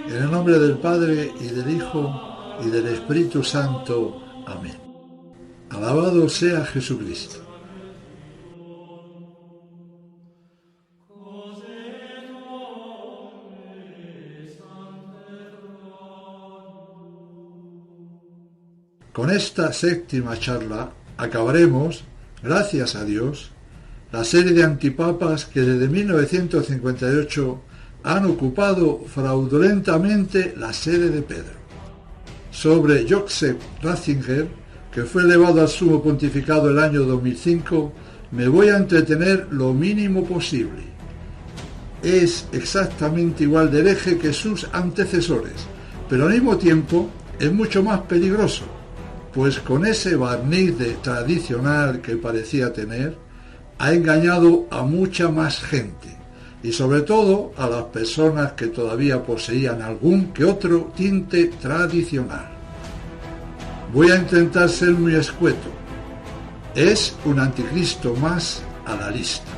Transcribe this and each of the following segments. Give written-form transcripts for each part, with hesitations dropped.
En el nombre del Padre, y del Hijo, y del Espíritu Santo. Amén. Alabado sea Jesucristo. Con esta séptima charla acabaremos, gracias a Dios, la serie de antipapas que desde 1958 han ocupado fraudulentamente la sede de Pedro. Sobre Joseph Ratzinger, que fue elevado al sumo pontificado el año 2005, me voy a entretener lo mínimo posible. Es exactamente igual de hereje que sus antecesores, pero al mismo tiempo es mucho más peligroso, pues con ese barniz de tradicional que parecía tener, ha engañado a mucha más gente, y sobre todo a las personas que todavía poseían algún que otro tinte tradicional. Voy a intentar ser muy escueto. Es un anticristo más a la lista.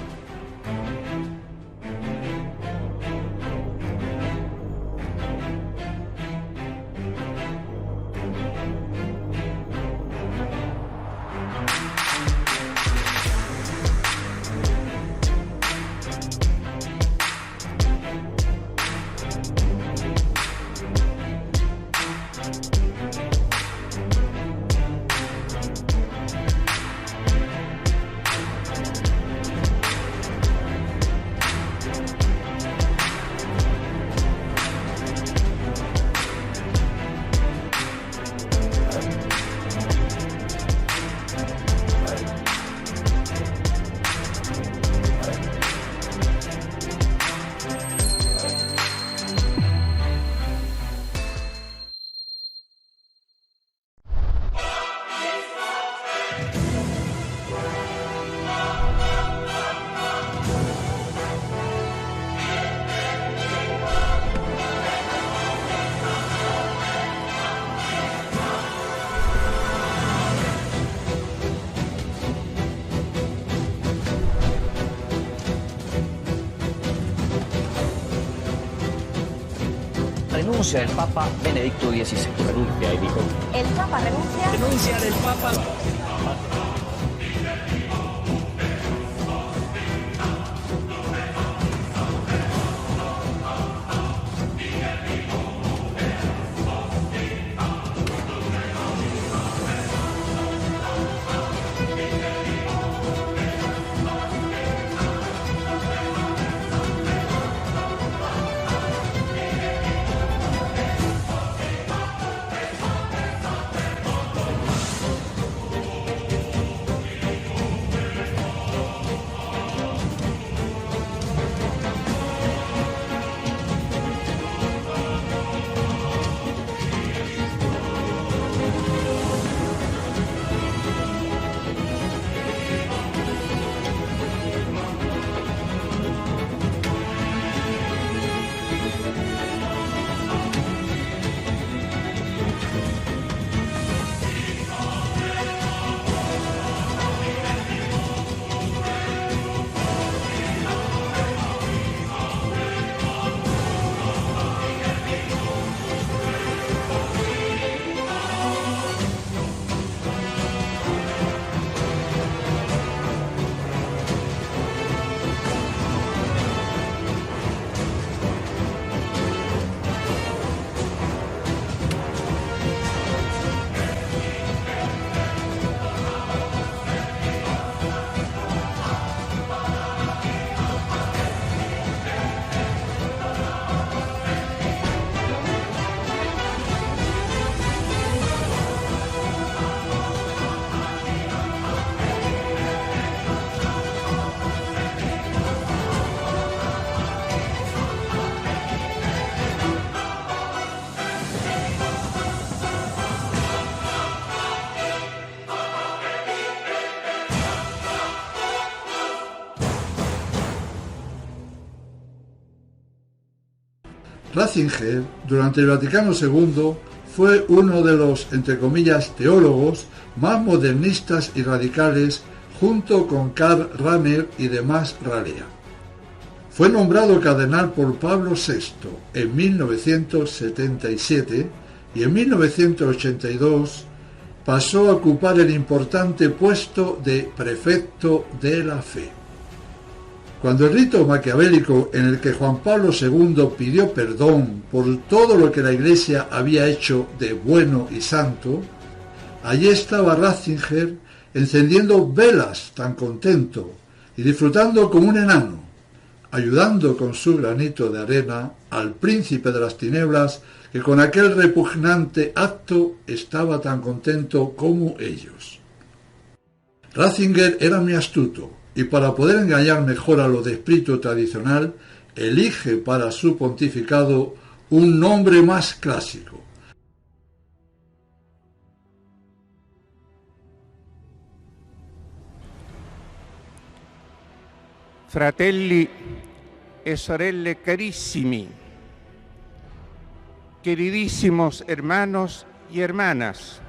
Renuncia el Papa Benedicto XVI. Renuncia y dijo. El Papa renuncia. Renuncia del Papa. Ratzinger, durante el Vaticano II, fue uno de los, entre comillas, teólogos más modernistas y radicales, junto con Karl Rahner y demás ralea. Fue nombrado cardenal por Pablo VI en 1977 y en 1982 pasó a ocupar el importante puesto de prefecto de la fe. Cuando el rito maquiavélico en el que Juan Pablo II pidió perdón por todo lo que la Iglesia había hecho de bueno y santo, allí estaba Ratzinger encendiendo velas tan contento y disfrutando como un enano, ayudando con su granito de arena al príncipe de las tinieblas que con aquel repugnante acto estaba tan contento como ellos. Ratzinger era muy astuto, y para poder engañar mejor a lo de espíritu tradicional, elige para su pontificado un nombre más clásico. Fratelli e sorelle carissimi, queridísimos hermanos y hermanas,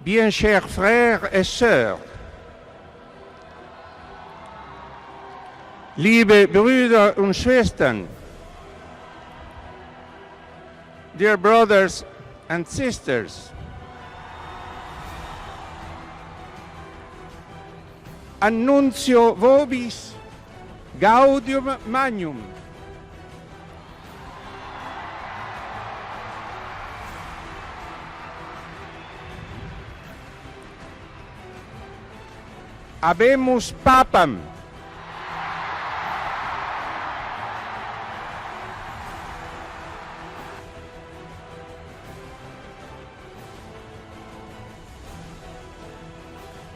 bien chers frères et sœurs, liebe Brüder und Schwestern, dear brothers and sisters, annuncio vobis gaudium magnum. Habemus papam.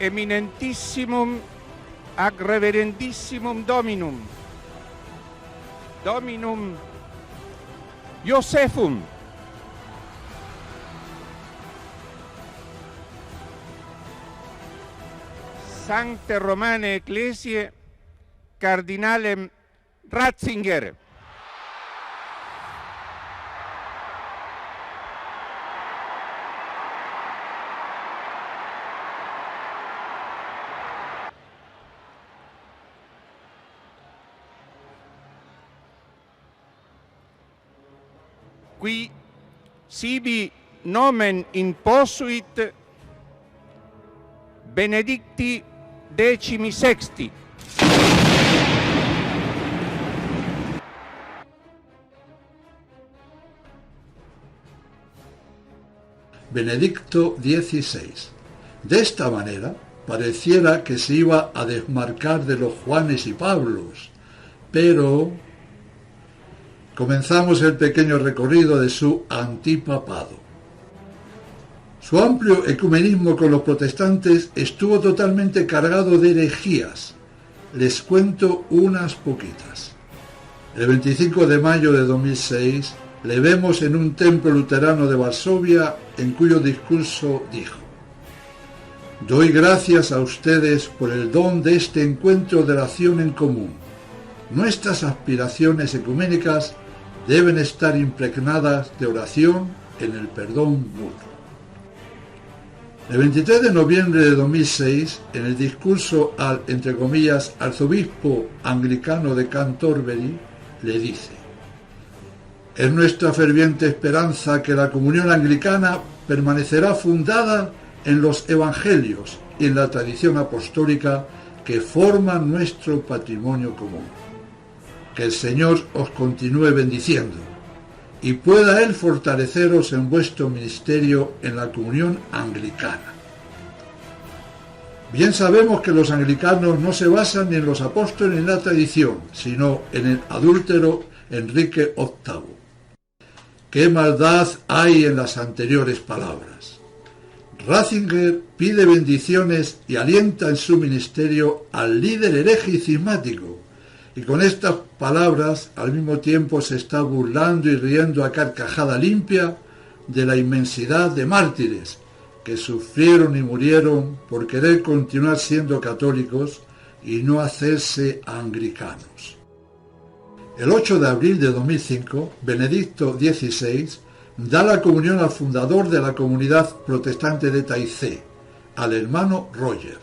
Eminentissimum ac reverendissimum Dominum, Dominum Josephum, Sancte Romane Ecclesiae Cardinalem Ratzinger. Qui sibi nomen imposuit Benedicti XVI. Benedicto XVI. De esta manera, pareciera que se iba a desmarcar de los Juanes y Pablos, pero comenzamos el pequeño recorrido de su antipapado. Su amplio ecumenismo con los protestantes estuvo totalmente cargado de herejías. Les cuento unas poquitas. El 25 de mayo de 2006 le vemos en un templo luterano de Varsovia, en cuyo discurso dijo: «Doy gracias a ustedes por el don de este encuentro de oración en común. Nuestras aspiraciones ecuménicas deben estar impregnadas de oración en el perdón mutuo». El 23 de noviembre de 2006, en el discurso al, entre comillas, arzobispo anglicano de Canterbury, le dice: «Es nuestra ferviente esperanza que la comunión anglicana permanecerá fundada en los evangelios y en la tradición apostólica que forman nuestro patrimonio común. Que el Señor os continúe bendiciendo y pueda Él fortaleceros en vuestro ministerio en la comunión anglicana». Bien sabemos que los anglicanos no se basan ni en los apóstoles ni en la tradición, sino en el adúltero Enrique VIII. ¿Qué maldad hay en las anteriores palabras? Ratzinger pide bendiciones y alienta en su ministerio al líder hereje y cismático, y con estas palabras al mismo tiempo se está burlando y riendo a carcajada limpia de la inmensidad de mártires que sufrieron y murieron por querer continuar siendo católicos y no hacerse anglicanos. El 8 de abril de 2005, Benedicto XVI da la comunión al fundador de la comunidad protestante de Taizé, al hermano Roger.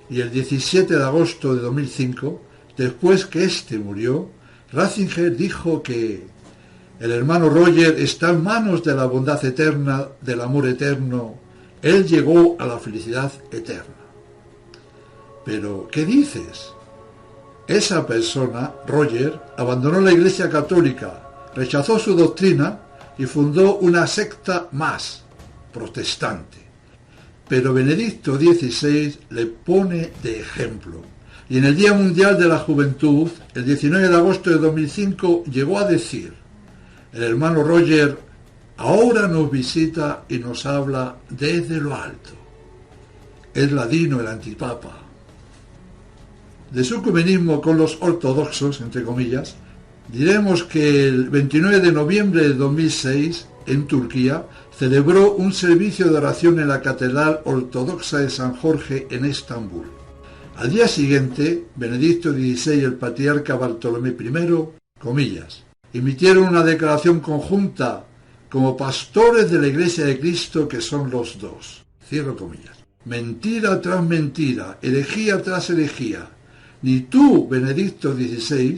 Y el 17 de agosto de 2005, después que éste murió, Ratzinger dijo que el hermano Roger está en manos de la bondad eterna, del amor eterno. Él llegó a la felicidad eterna. Pero, ¿qué dices? Esa persona, Roger, abandonó la Iglesia Católica, rechazó su doctrina y fundó una secta más, protestante. Pero Benedicto XVI le pone de ejemplo. Y en el Día Mundial de la Juventud, el 19 de agosto de 2005, llegó a decir: el hermano Roger ahora nos visita y nos habla desde lo alto. Es ladino el antipapa. De su ecumenismo con los ortodoxos, entre comillas, diremos que el 29 de noviembre de 2006, en Turquía, celebró un servicio de oración en la Catedral Ortodoxa de San Jorge en Estambul. Al día siguiente, Benedicto XVI y el patriarca Bartolomé I, comillas, emitieron una declaración conjunta como pastores de la Iglesia de Cristo que son los dos. Cierro comillas. Mentira tras mentira, herejía tras herejía. Ni tú, Benedicto XVI,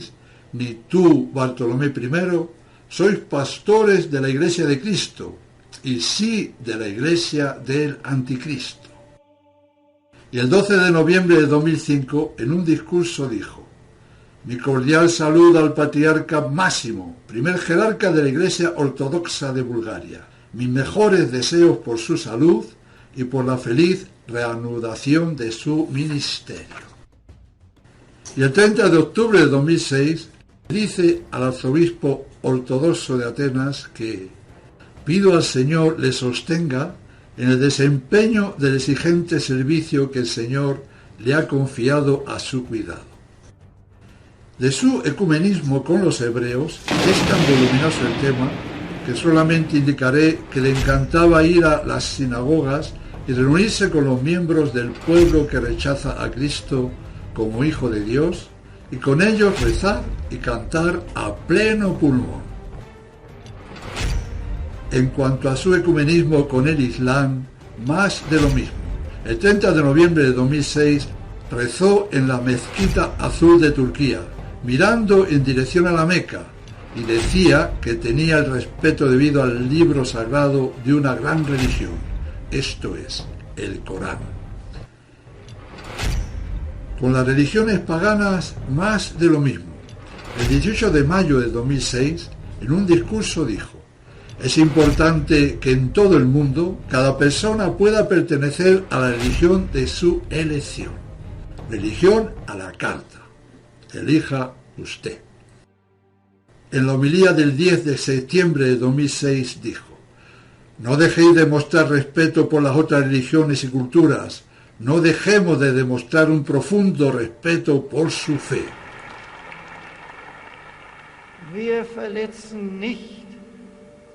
ni tú, Bartolomé I, sois pastores de la Iglesia de Cristo, y sí de la Iglesia del Anticristo. Y el 12 de noviembre de 2005, en un discurso dijo: mi cordial saludo al patriarca Máximo, primer jerarca de la Iglesia Ortodoxa de Bulgaria. Mis mejores deseos por su salud y por la feliz reanudación de su ministerio. Y el 30 de octubre de 2006 dice al arzobispo ortodoxo de Atenas que pido al Señor le sostenga en el desempeño del exigente servicio que el Señor le ha confiado a su cuidado. De su ecumenismo con los hebreos es tan voluminoso el tema que solamente indicaré que le encantaba ir a las sinagogas y reunirse con los miembros del pueblo que rechaza a Cristo como Hijo de Dios y con ellos rezar y cantar a pleno pulmón. En cuanto a su ecumenismo con el Islam, más de lo mismo. El 30 de noviembre de 2006 rezó en la Mezquita Azul de Turquía, mirando en dirección a la Meca, y decía que tenía el respeto debido al libro sagrado de una gran religión, esto es, el Corán. Con las religiones paganas, más de lo mismo. El 18 de mayo de 2006, en un discurso dijo: es importante que en todo el mundo cada persona pueda pertenecer a la religión de su elección. Religión a la carta. Elija usted. En la homilía del 10 de septiembre de 2006 dijo: no dejéis de mostrar respeto por las otras religiones y culturas. No dejemos de demostrar un profundo respeto por su fe. Wir verletzen nicht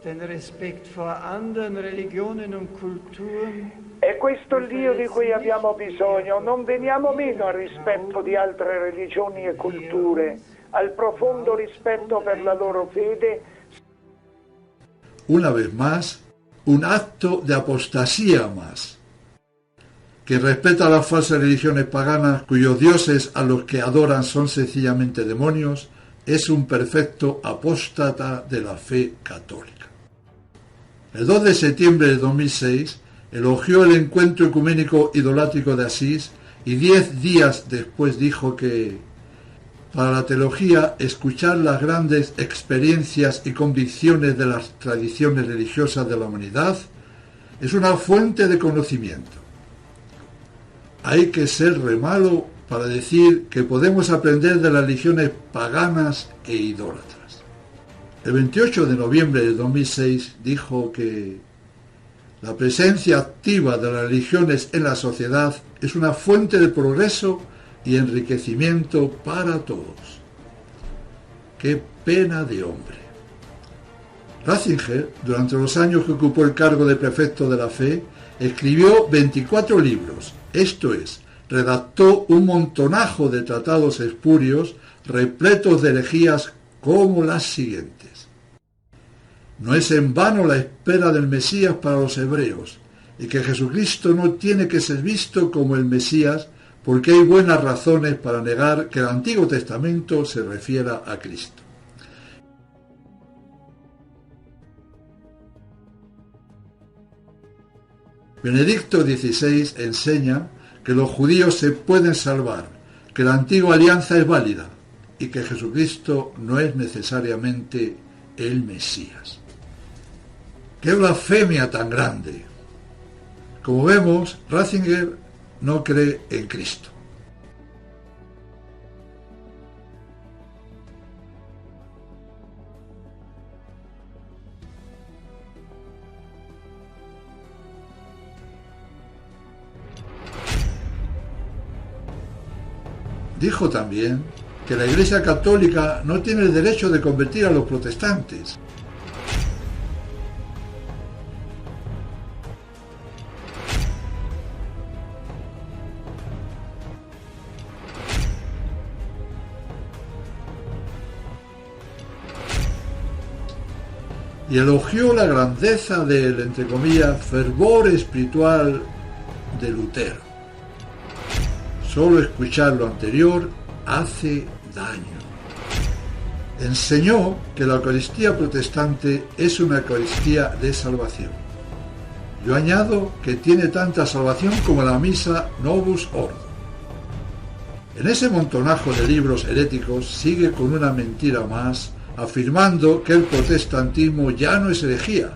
den Respekt vor anderen Religionen und Kulturen. È questo il Dio di cui abbiamo bisogno. Non veniamo meno al rispetto di altre religioni e culture, al profondo rispetto per la loro fede. Una vez más, un acto de apostasía más. Que respeta a las falsas religiones paganas cuyos dioses a los que adoran son sencillamente demonios, es un perfecto apóstata de la fe católica. El 2 de septiembre de 2006 elogió el encuentro ecuménico idolátrico de Asís y 10 días después dijo que para la teología escuchar las grandes experiencias y convicciones de las tradiciones religiosas de la humanidad es una fuente de conocimiento. Hay que ser re malo para decir que podemos aprender de las religiones paganas e idólatras. El 28 de noviembre de 2006 dijo que la presencia activa de las religiones en la sociedad es una fuente de progreso y enriquecimiento para todos. ¡Qué pena de hombre! Ratzinger, durante los años que ocupó el cargo de prefecto de la fe, escribió 24 libros, esto es, redactó un montonajo de tratados espurios repletos de herejías como las siguientes. No es en vano la espera del Mesías para los hebreos, y que Jesucristo no tiene que ser visto como el Mesías, porque hay buenas razones para negar que el Antiguo Testamento se refiera a Cristo. Benedicto XVI enseña que los judíos se pueden salvar, que la antigua alianza es válida y que Jesucristo no es necesariamente el Mesías. ¡Qué blasfemia tan grande! Como vemos, Ratzinger no cree en Cristo. Dijo también que la Iglesia Católica no tiene el derecho de convertir a los protestantes. Y elogió la grandeza del, entre comillas, fervor espiritual de Lutero. Solo escuchar lo anterior hace daño. Enseñó que la Eucaristía protestante es una Eucaristía de salvación. Yo añado que tiene tanta salvación como la misa Novus Ordo. En ese montonajo de libros heréticos sigue con una mentira más, afirmando que el protestantismo ya no es herejía,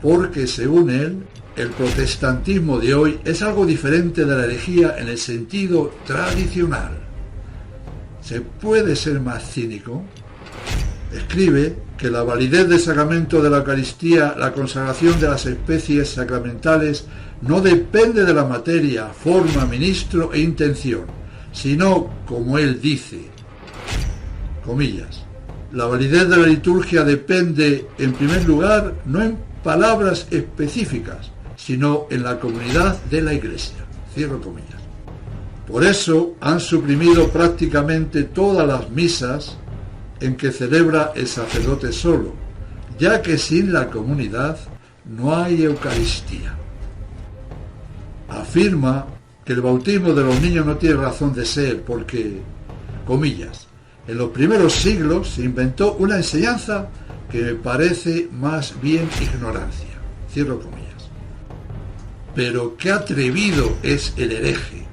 porque según él, el protestantismo de hoy es algo diferente de la herejía en el sentido tradicional. ¿Se puede ser más cínico? Escribe que la validez del sacramento de la Eucaristía, la consagración de las especies sacramentales, no depende de la materia, forma, ministro e intención, sino, como él dice, comillas, la validez de la liturgia depende, en primer lugar, no en palabras específicas, sino en la comunidad de la Iglesia. Cierro comillas. Por eso han suprimido prácticamente todas las misas en que celebra el sacerdote solo, ya que sin la comunidad no hay Eucaristía. Afirma que el bautismo de los niños no tiene razón de ser porque, comillas, en los primeros siglos se inventó una enseñanza que me parece más bien ignorancia. Cierro comillas. Pero qué atrevido es el hereje.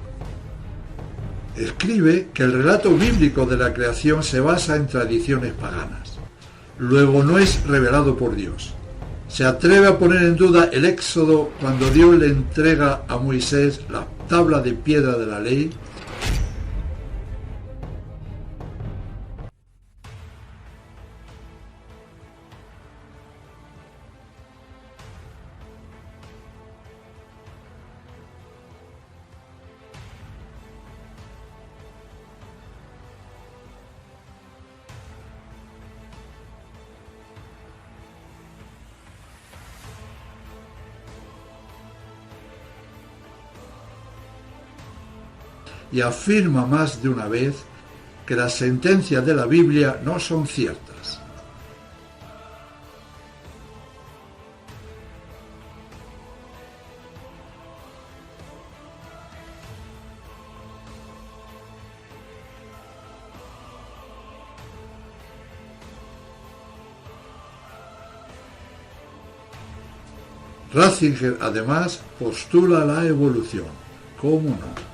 Escribe que el relato bíblico de la creación se basa en tradiciones paganas. Luego no es revelado por Dios. Se atreve a poner en duda el Éxodo cuando Dios le entrega a Moisés la tabla de piedra de la ley. Y afirma más de una vez que las sentencias de la Biblia no son ciertas. Ratzinger además postula la evolución. ¿Cómo no?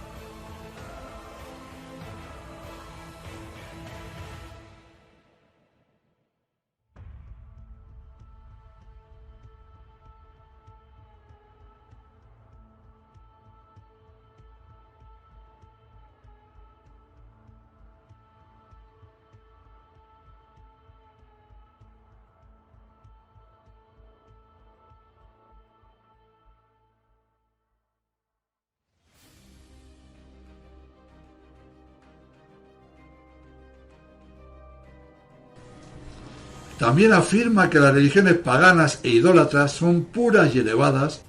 También afirma que las religiones paganas e idólatras son puras y elevadas,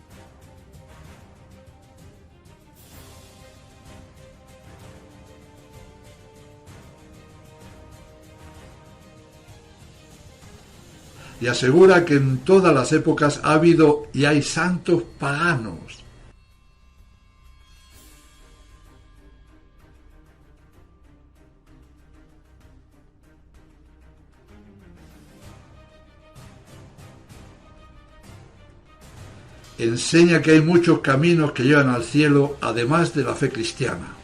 y asegura que en todas las épocas ha habido y hay santos paganos. Enseña que hay muchos caminos que llevan al cielo, además de la fe cristiana.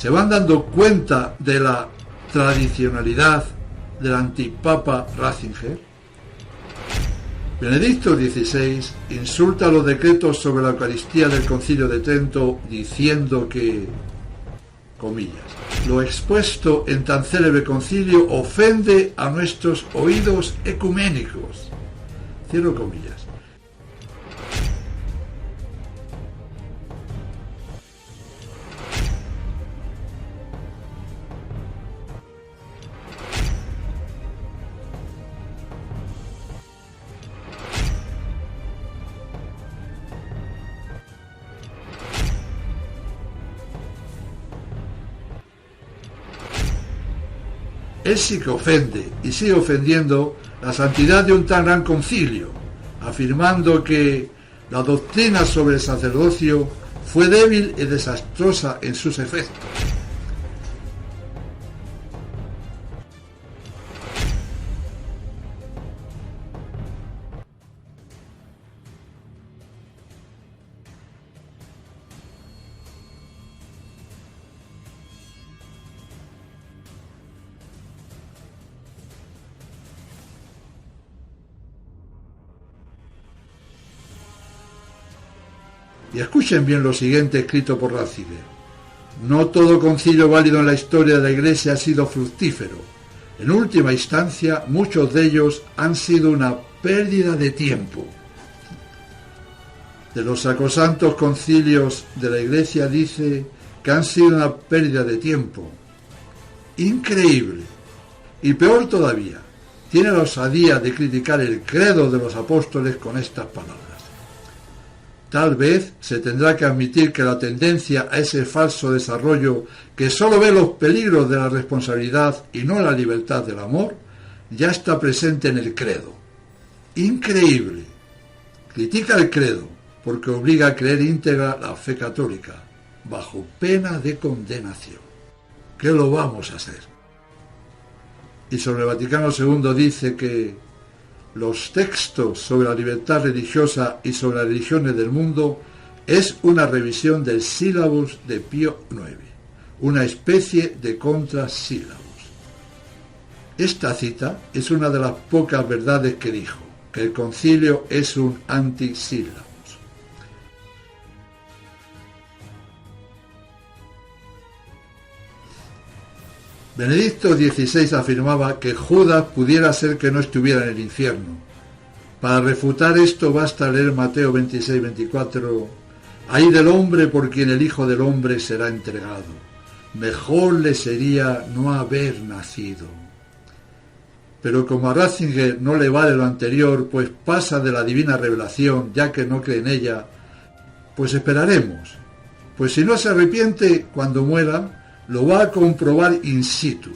Se van dando cuenta de la tradicionalidad del antipapa Ratzinger. Benedicto XVI insulta los decretos sobre la Eucaristía del Concilio de Trento diciendo que, comillas, lo expuesto en tan célebre concilio ofende a nuestros oídos ecuménicos. Cierro comillas. Él sí que ofende y sigue ofendiendo la santidad de un tan gran concilio, afirmando que la doctrina sobre el sacerdocio fue débil y desastrosa en sus efectos. Y escuchen bien lo siguiente escrito por Ratzinger. No todo concilio válido en la historia de la Iglesia ha sido fructífero. En última instancia, muchos de ellos han sido una pérdida de tiempo. De los sacrosantos concilios de la Iglesia dice que han sido una pérdida de tiempo. Increíble. Y peor todavía, tiene la osadía de criticar el credo de los apóstoles con estas palabras. Tal vez se tendrá que admitir que la tendencia a ese falso desarrollo que solo ve los peligros de la responsabilidad y no la libertad del amor, ya está presente en el credo. Increíble. Critica el credo porque obliga a creer íntegra la fe católica, bajo pena de condenación. ¿Qué lo vamos a hacer? Y sobre el Vaticano II dice que los textos sobre la libertad religiosa y sobre las religiones del mundo es una revisión del sílabus de Pío IX, una especie de contrasílabus. Esta cita es una de las pocas verdades que dijo, que el concilio es un antisílabus. Benedicto XVI afirmaba que Judas pudiera ser que no estuviera en el infierno, Para refutar esto basta leer Mateo 26-24. Ay del hombre por quien el Hijo del Hombre será entregado. Mejor le sería no haber nacido. Pero como a Ratzinger no le vale lo anterior, pues pasa de la divina revelación, ya que no cree en ella, pues esperaremos. Pues si no se arrepiente cuando muera, lo va a comprobar in situ.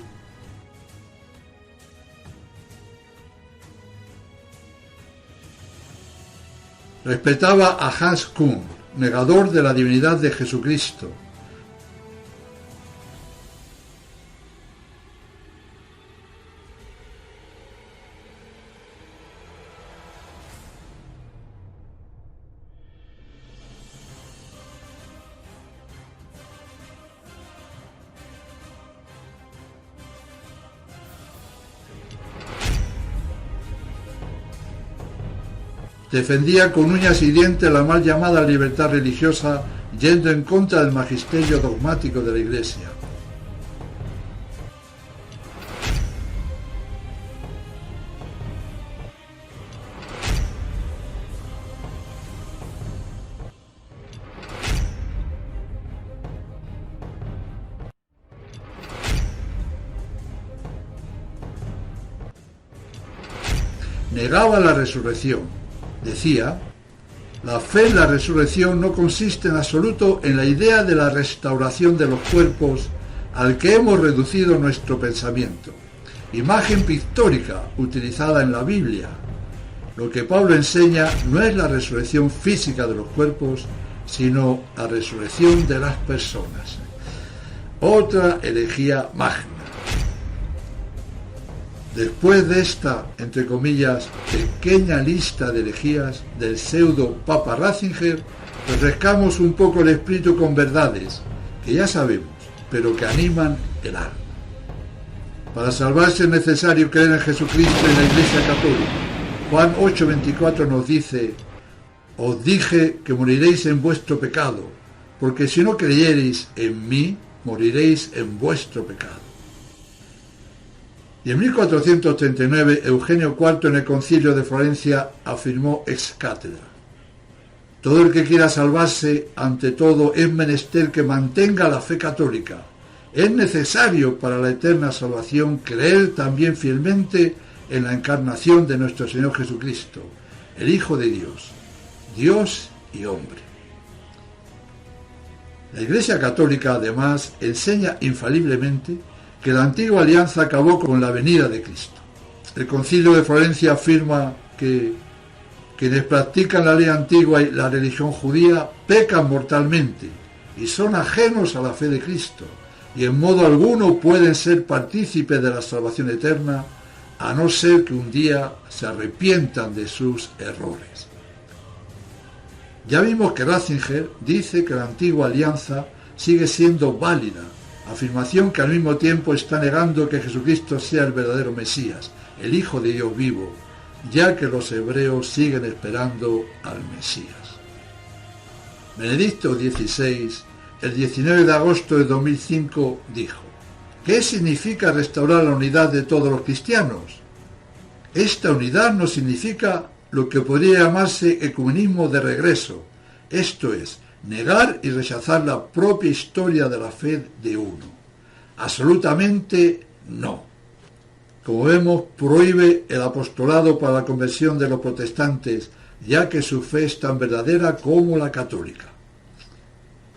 Respetaba a Hans Küng, negador de la divinidad de Jesucristo. Defendía con uñas y dientes la mal llamada libertad religiosa, yendo en contra del magisterio dogmático de la Iglesia. Negaba la resurrección. Decía, la fe en la resurrección no consiste en absoluto en la idea de la restauración de los cuerpos al que hemos reducido nuestro pensamiento, imagen pictórica utilizada en la Biblia. Lo que Pablo enseña no es la resurrección física de los cuerpos, sino la resurrección de las personas. Otra herejía magna. Después de esta, entre comillas, pequeña lista de herejías del pseudo Papa Ratzinger, refrescamos un poco el espíritu con verdades, que ya sabemos, pero que animan el alma. Para salvarse es necesario creer en Jesucristo y en la Iglesia Católica. Juan 8:24 nos dice, os dije que moriréis en vuestro pecado, porque si no creyereis en mí, moriréis en vuestro pecado. Y en 1439 Eugenio IV en el Concilio de Florencia afirmó ex cátedra: todo el que quiera salvarse, ante todo, es menester que mantenga la fe católica. Es necesario para la eterna salvación creer también fielmente en la encarnación de nuestro Señor Jesucristo, el Hijo de Dios, Dios y hombre. La Iglesia Católica, además, enseña infaliblemente que la antigua alianza acabó con la venida de Cristo. El Concilio de Florencia afirma que quienes practican la ley antigua y la religión judía pecan mortalmente y son ajenos a la fe de Cristo, y en modo alguno pueden ser partícipes de la salvación eterna, a no ser que un día se arrepientan de sus errores. Ya vimos que Ratzinger dice que la antigua alianza sigue siendo válida, afirmación que al mismo tiempo está negando que Jesucristo sea el verdadero Mesías, el Hijo de Dios vivo, ya que los hebreos siguen esperando al Mesías. Benedicto XVI, el 19 de agosto de 2005, dijo: ¿qué significa restaurar la unidad de todos los cristianos? Esta unidad no significa lo que podría llamarse ecumenismo de regreso, esto es, negar y rechazar la propia historia de la fe de uno. Absolutamente no. Como vemos, prohíbe el apostolado para la conversión de los protestantes, ya que su fe es tan verdadera como la católica.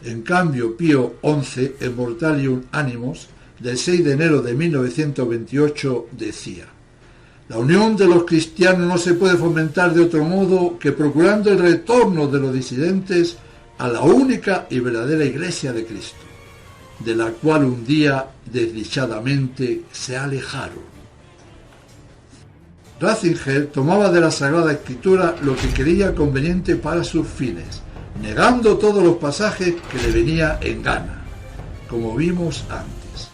En cambio, Pío XI, en Mortalium Animos, del 6 de enero de 1928, decía: la unión de los cristianos no se puede fomentar de otro modo que procurando el retorno de los disidentes a la única y verdadera Iglesia de Cristo, de la cual un día desdichadamente se alejaron. Ratzinger tomaba de la Sagrada Escritura lo que creía conveniente para sus fines, negando todos los pasajes que le venía en gana, como vimos antes.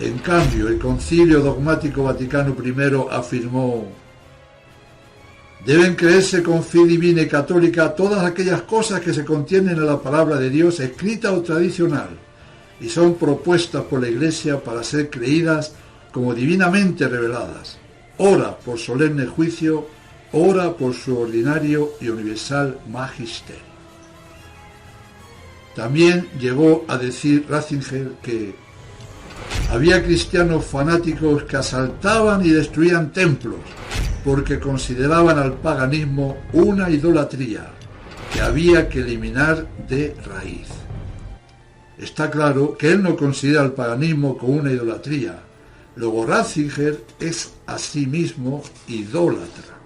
En cambio, el Concilio Dogmático Vaticano I afirmó: deben creerse con fe divina y católica todas aquellas cosas que se contienen en la palabra de Dios escrita o tradicional, y son propuestas por la Iglesia para ser creídas como divinamente reveladas, ora por solemne juicio ora por su ordinario y universal magisterio. También llegó a decir Ratzinger que había cristianos fanáticos que asaltaban y destruían templos porque consideraban al paganismo una idolatría que había que eliminar de raíz. Está claro que él no considera el paganismo como una idolatría. Luego Ratzinger es asimismo idólatra.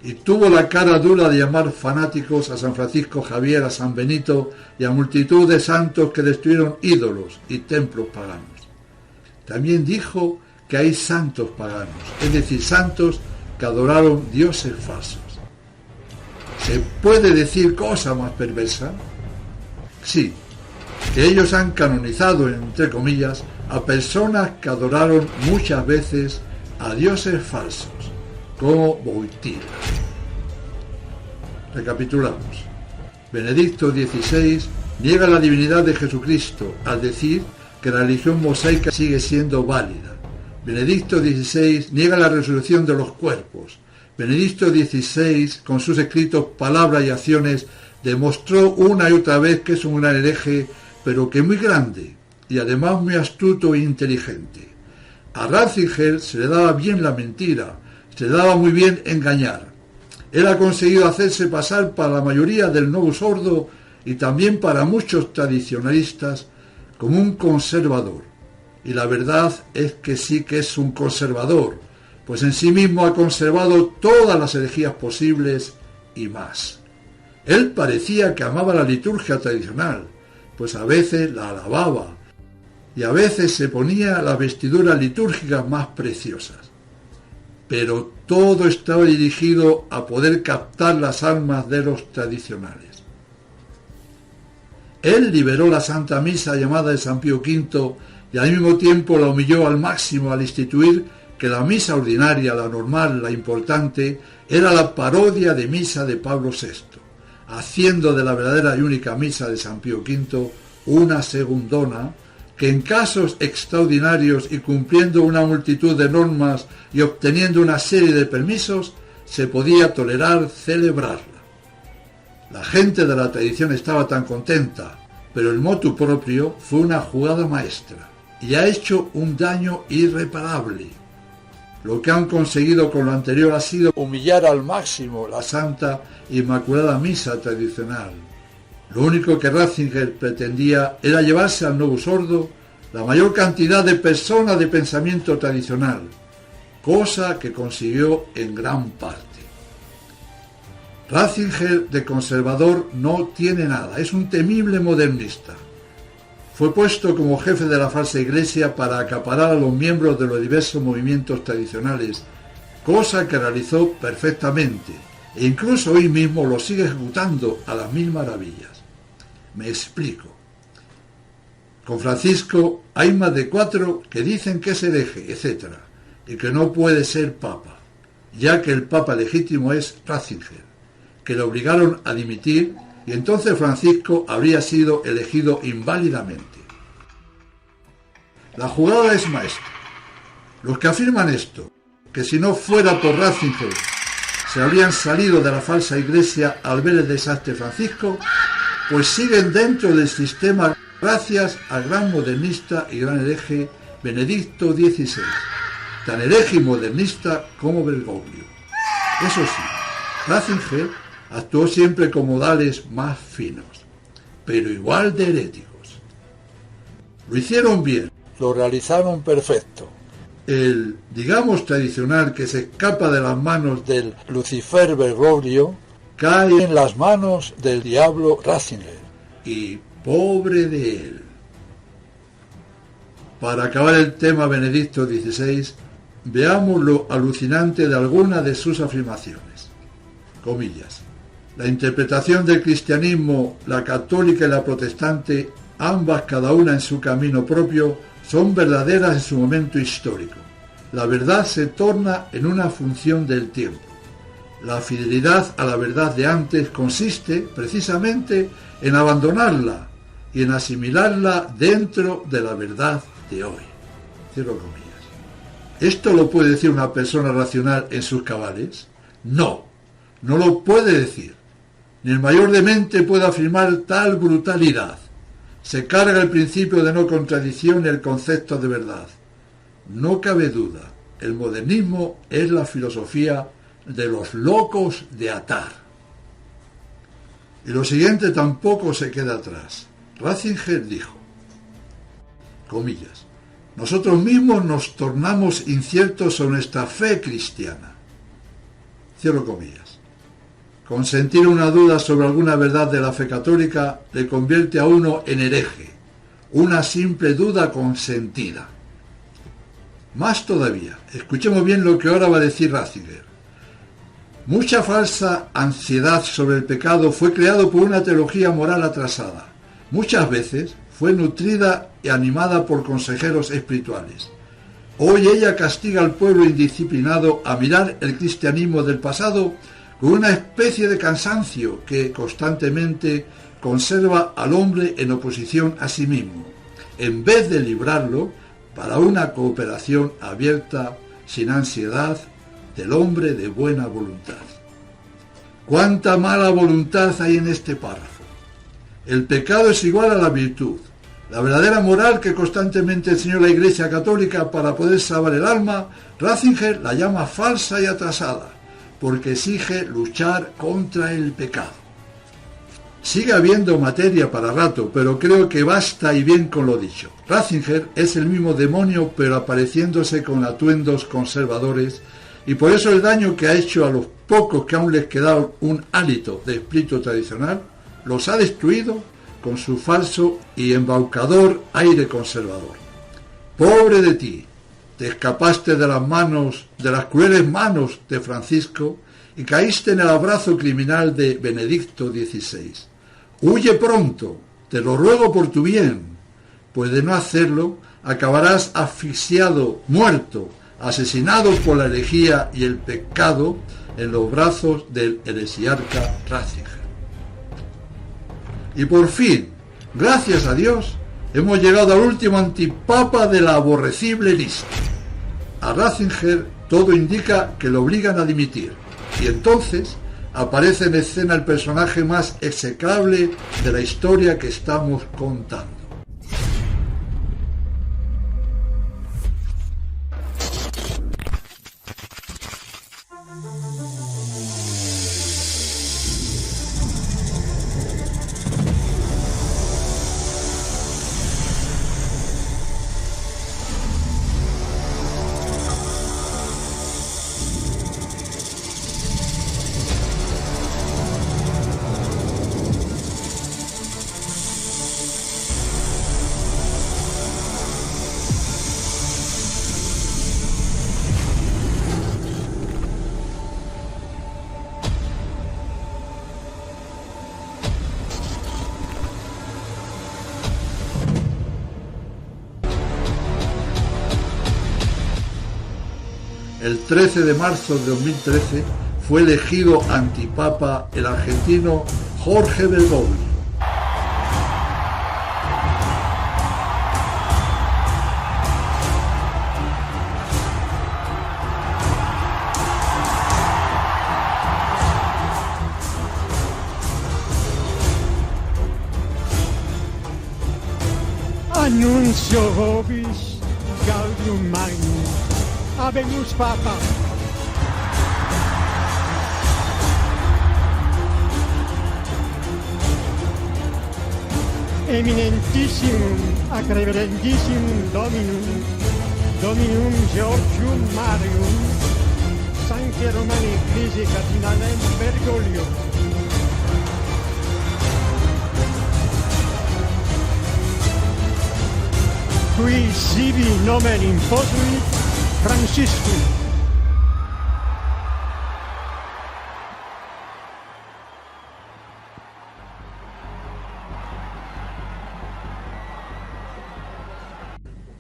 Y tuvo la cara dura de llamar fanáticos a San Francisco Javier, a San Benito y a multitud de santos que destruyeron ídolos y templos paganos. También dijo que hay santos paganos, es decir, santos que adoraron dioses falsos. ¿Se puede decir cosa más perversa? Sí, que ellos han canonizado, entre comillas, a personas que adoraron muchas veces a dioses falsos, como Wojtyla. Recapitulamos. Benedicto XVI niega la divinidad de Jesucristo al decir que la religión mosaica sigue siendo válida. Benedicto XVI niega la resurrección de los cuerpos. Benedicto XVI, con sus escritos, palabras y acciones, demostró una y otra vez que es un gran hereje, pero que muy grande y además muy astuto e inteligente. A Ratzinger se le daba bien la mentira, se le daba muy bien engañar. Él ha conseguido hacerse pasar para la mayoría del Novus Ordo y también para muchos tradicionalistas como un conservador. Y la verdad es que sí que es un conservador, pues en sí mismo ha conservado todas las herejías posibles y más. Él parecía que amaba la liturgia tradicional, pues a veces la alababa y a veces se ponía las vestiduras litúrgicas más preciosas. Pero todo estaba dirigido a poder captar las almas de los tradicionales. Él liberó la Santa Misa llamada de San Pío V y al mismo tiempo la humilló al máximo al instituir que la misa ordinaria, la normal, la importante, era la parodia de misa de Pablo VI, haciendo de la verdadera y única misa de San Pío V una segundona, que en casos extraordinarios y cumpliendo una multitud de normas y obteniendo una serie de permisos, se podía tolerar celebrarla. La gente de la tradición estaba tan contenta, pero el motu proprio fue una jugada maestra y ha hecho un daño irreparable. Lo que han conseguido con lo anterior ha sido humillar al máximo la Santa Inmaculada Misa tradicional. Lo único que Ratzinger pretendía era llevarse al Novus Ordo la mayor cantidad de personas de pensamiento tradicional, cosa que consiguió en gran parte. Ratzinger de conservador no tiene nada, es un temible modernista. Fue puesto como jefe de la falsa iglesia para acaparar a los miembros de los diversos movimientos tradicionales, cosa que realizó perfectamente, e incluso hoy mismo lo sigue ejecutando a las mil maravillas. Me explico. Con Francisco hay más de 4 que dicen que es hereje, etc., y que no puede ser papa, ya que el papa legítimo es Ratzinger, que le obligaron a dimitir y entonces Francisco habría sido elegido inválidamente. La jugada es maestra. Los que afirman esto, que si no fuera por Ratzinger se habrían salido de la falsa iglesia al ver el desastre Francisco, pues siguen dentro del sistema gracias al gran modernista y gran hereje Benedicto XVI, tan hereje y modernista como Bergoglio. Eso sí, Ratzinger actuó siempre con modales más finos, pero igual de heréticos. Lo hicieron bien, lo realizaron perfecto. El, digamos, tradicional que se escapa de las manos del Lucifer Bergoglio cae en las manos del diablo Ratzinger. Y pobre de él. Para acabar el tema Benedicto XVI, veamos lo alucinante de algunas de sus afirmaciones. Comillas. La interpretación del cristianismo, la católica y la protestante, ambas cada una en su camino propio, son verdaderas en su momento histórico. La verdad se torna en una función del tiempo. La fidelidad a la verdad de antes consiste, precisamente, en abandonarla y en asimilarla dentro de la verdad de hoy. Cierro comillas. ¿Esto lo puede decir una persona racional en sus cabales? No, no lo puede decir. Ni el mayor demente puede afirmar tal brutalidad. Se carga el principio de no contradicción y el concepto de verdad. No cabe duda, el modernismo es la filosofía de los locos de atar. Y lo siguiente tampoco se queda atrás. Ratzinger dijo, comillas, nosotros mismos nos tornamos inciertos sobre nuestra fe cristiana. Cierro comillas. Consentir una duda sobre alguna verdad de la fe católica le convierte a uno en hereje, una simple duda consentida. Más todavía, escuchemos bien lo que ahora va a decir Ratzinger. Mucha falsa ansiedad sobre el pecado fue creado por una teología moral atrasada. Muchas veces fue nutrida y animada por consejeros espirituales. Hoy ella castiga al pueblo indisciplinado a mirar el cristianismo del pasado con una especie de cansancio que constantemente conserva al hombre en oposición a sí mismo, en vez de librarlo para una cooperación abierta, sin ansiedad, del hombre de buena voluntad. ¡Cuánta mala voluntad hay en este párrafo! El pecado es igual a la virtud. La verdadera moral que constantemente enseñó la Iglesia Católica para poder salvar el alma, Ratzinger la llama falsa y atrasada, porque exige luchar contra el pecado. Sigue habiendo materia para rato, pero creo que basta y bien con lo dicho. Ratzinger es el mismo demonio, pero apareciéndose con atuendos conservadores, y por eso el daño que ha hecho a los pocos que aún les queda un hálito de espíritu tradicional, los ha destruido con su falso y embaucador aire conservador. ¡Pobre de ti! Te escapaste de las crueles manos de Francisco y caíste en el abrazo criminal de Benedicto XVI. Huye pronto, te lo ruego por tu bien, pues de no hacerlo acabarás asfixiado, muerto, asesinado por la herejía y el pecado en los brazos del heresiarca Ratzinger. Y por fin, gracias a Dios, hemos llegado al último antipapa de la aborrecible lista. A Ratzinger todo indica que lo obligan a dimitir, y entonces aparece en escena el personaje más execrable de la historia que estamos contando. El 13 de marzo de 2013 fue elegido antipapa el argentino Jorge Bergoglio. Annuncio vobis Gaudium Magnum, habemus Papa. Eminentissimum ac reverendissimum Dominum Georgium Marium, Sancte Romane Ecclesiae Cardinalem Bergoglio. Qui sibi nomen imposuit Franciscum.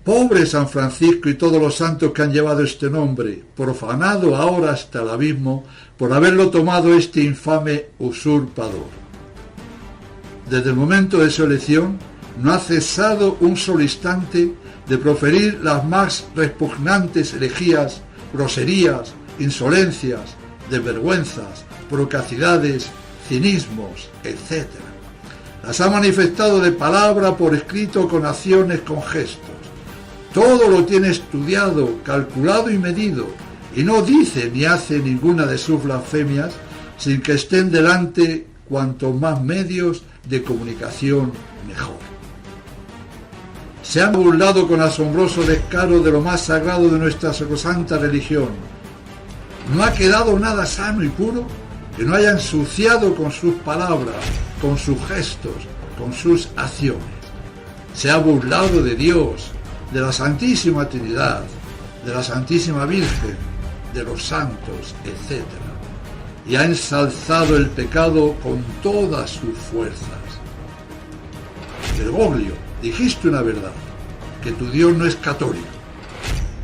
Pobre San Francisco y todos los santos que han llevado este nombre, profanado ahora hasta el abismo por haberlo tomado este infame usurpador. Desde el momento de su elección no ha cesado un solo instante de proferir las más repugnantes herejías, groserías, insolencias, desvergüenzas, procacidades, cinismos, etc. Las ha manifestado de palabra, por escrito, con acciones, con gestos. Todo lo tiene estudiado, calculado y medido, y no dice ni hace ninguna de sus blasfemias sin que estén delante cuantos más medios de comunicación mejor. Se han burlado con asombroso descaro de lo más sagrado de nuestra sacrosanta religión. No ha quedado nada sano y puro que no haya ensuciado con sus palabras, con sus gestos, con sus acciones. Se ha burlado de Dios, de la Santísima Trinidad, de la Santísima Virgen, de los santos, etc. Y ha ensalzado el pecado con todas sus fuerzas. Bergoglio, dijiste una verdad, que tu Dios no es católico.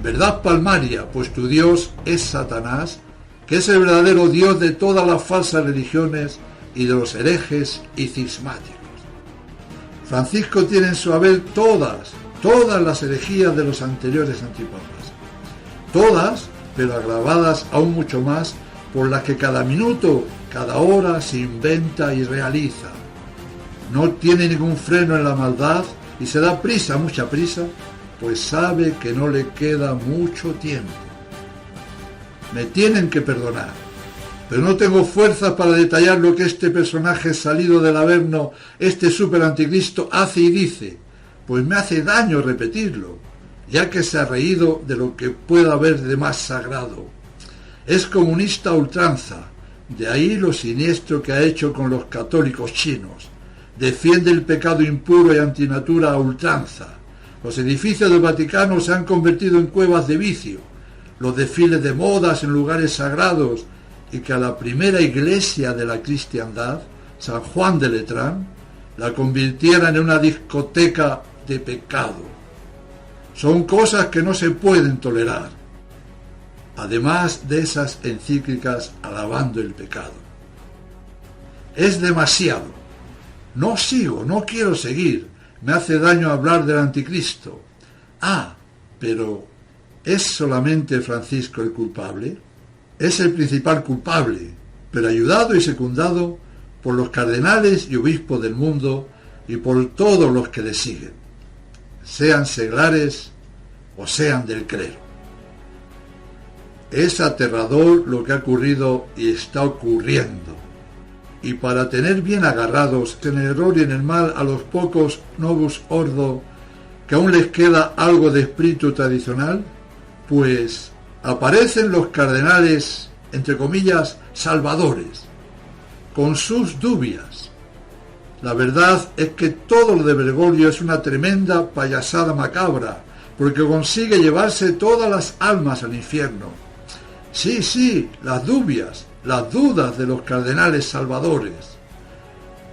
Verdad palmaria, pues tu Dios es Satanás, que es el verdadero Dios de todas las falsas religiones y de los herejes y cismáticos. Francisco tiene en su haber todas las herejías de los anteriores antipapas. Todas, pero agravadas aún mucho más por las que cada minuto, cada hora se inventa y realiza. No tiene ningún freno en la maldad y se da prisa, mucha prisa, pues sabe que no le queda mucho tiempo. Me tienen que perdonar, pero no tengo fuerzas para detallar lo que este personaje salido del Averno, este super anticristo, hace y dice, pues me hace daño repetirlo, ya que se ha reído de lo que pueda haber de más sagrado. Es comunista a ultranza, de ahí lo siniestro que ha hecho con los católicos chinos. Defiende el pecado impuro y antinatura a ultranza. Los edificios del Vaticano se han convertido en cuevas de vicio, los desfiles de modas en lugares sagrados, y que a la primera iglesia de la cristiandad, San Juan de Letrán, la convirtieran en una discoteca de pecado. Son cosas que no se pueden tolerar, además de esas encíclicas alabando el pecado. Es demasiado. No sigo, no quiero seguir. Me hace daño hablar del anticristo. Pero ¿es solamente Francisco el culpable? Es el principal culpable, pero ayudado y secundado por los cardenales y obispos del mundo y por todos los que le siguen, sean seglares o sean del clero. Es aterrador lo que ha ocurrido y está ocurriendo. Y para tener bien agarrados en el error y en el mal a los pocos novus ordo que aún les queda algo de espíritu tradicional, pues aparecen los cardenales, entre comillas, salvadores, con sus dubias. La verdad es que todo lo de Bergoglio es una tremenda payasada macabra, porque consigue llevarse todas las almas al infierno. Sí, las dubias, las dudas de los cardenales salvadores.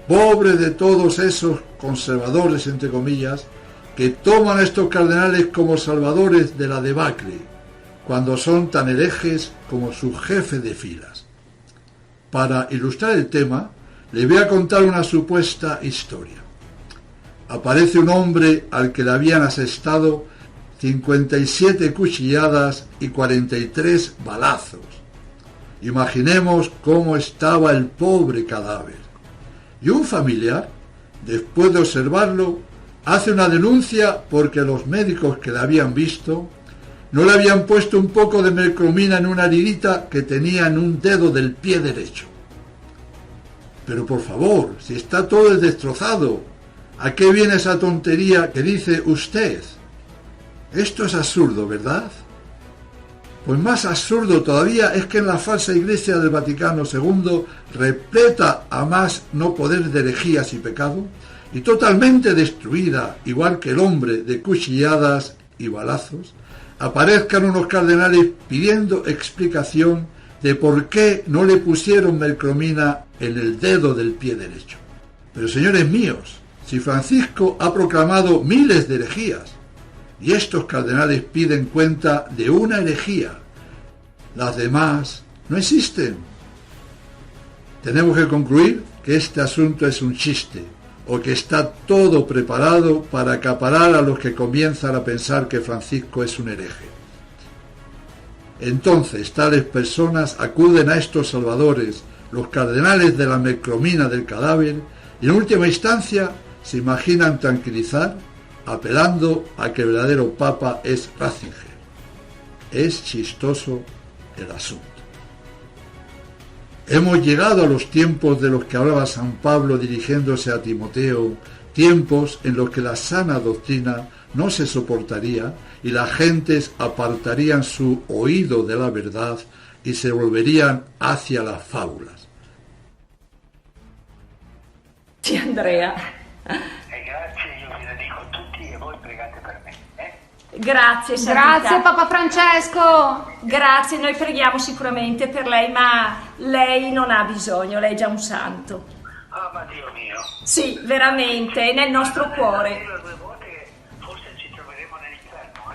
Pobre de todos esos conservadores, entre comillas, que toman a estos cardenales como salvadores de la debacle, cuando son tan herejes como su jefe de filas. Para ilustrar el tema, les voy a contar una supuesta historia. Aparece un hombre al que le habían asestado 57 cuchilladas y 43 balazos. Imaginemos cómo estaba el pobre cadáver. Y un familiar, después de observarlo, hace una denuncia porque los médicos que le habían visto no le habían puesto un poco de mercromina en una heridita que tenía en un dedo del pie derecho. Pero por favor, si está todo destrozado, ¿a qué viene esa tontería que dice usted? Esto es absurdo, ¿verdad? Pues más absurdo todavía es que en la falsa iglesia del Vaticano II, repleta a más no poder de herejías y pecado, y totalmente destruida, igual que el hombre, de cuchilladas y balazos, aparezcan unos cardenales pidiendo explicación de por qué no le pusieron mercromina en el dedo del pie derecho. Pero señores míos, si Francisco ha proclamado miles de herejías, y estos cardenales piden cuenta de una herejía, las demás no existen. Tenemos que concluir que este asunto es un chiste, o que está todo preparado para acaparar a los que comienzan a pensar que Francisco es un hereje. Entonces tales personas acuden a estos salvadores, los cardenales de la necromina del cadáver, y en última instancia se imaginan tranquilizar apelando a que el verdadero Papa es Ratzinger. Es chistoso el asunto. Hemos llegado a los tiempos de los que hablaba San Pablo dirigiéndose a Timoteo, tiempos en los que la sana doctrina no se soportaría y las gentes apartarían su oído de la verdad y se volverían hacia las fábulas. Sì, Andrea. Grazie, io vi dedico a tutti e voi pregate per me. Grazie, Santità. Grazie Papa Francesco. Grazie, noi preghiamo sicuramente per lei, ma lei non ha bisogno, lei è già un santo. Ah, ma Dio mio. Sì, veramente, è nel nostro cuore. Due volte forse ci troveremo nell'inferno,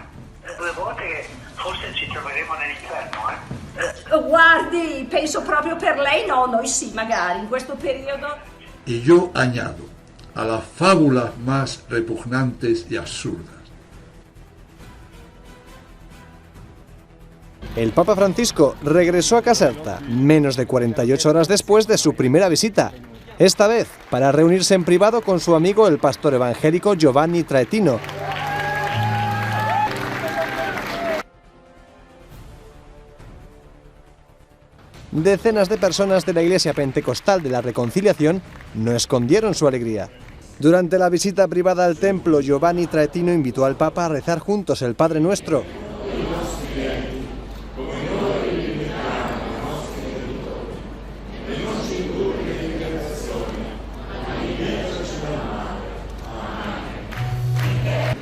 Due volte forse ci troveremo nell'inferno, Guardi, penso proprio per lei, no, noi sì, magari, in questo periodo. Y yo añado, a las fábulas más repugnantes y absurdas. El Papa Francisco regresó a Caserta menos de 48 horas después de su primera visita, esta vez para reunirse en privado con su amigo el pastor evangélico Giovanni Traetino. Decenas de personas de la Iglesia Pentecostal de la Reconciliación no escondieron su alegría. Durante la visita privada al templo, Giovanni Traetino invitó al Papa a rezar juntos el Padre Nuestro.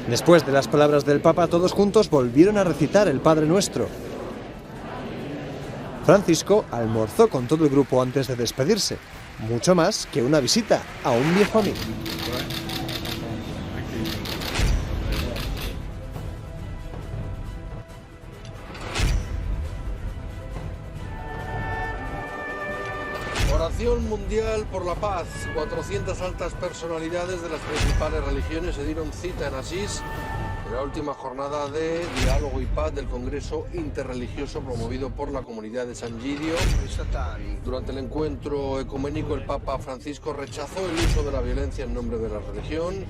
Después de las palabras del Papa, todos juntos volvieron a recitar el Padre Nuestro. Francisco almorzó con todo el grupo antes de despedirse, mucho más que una visita a un viejo amigo. Oración mundial por la paz. 400 altas personalidades de las principales religiones se dieron cita en Asís en la última jornada de diálogo y paz del Congreso Interreligioso promovido por la comunidad de San Gidio. Durante el encuentro ecuménico, el Papa Francisco rechazó el uso de la violencia en nombre de la religión,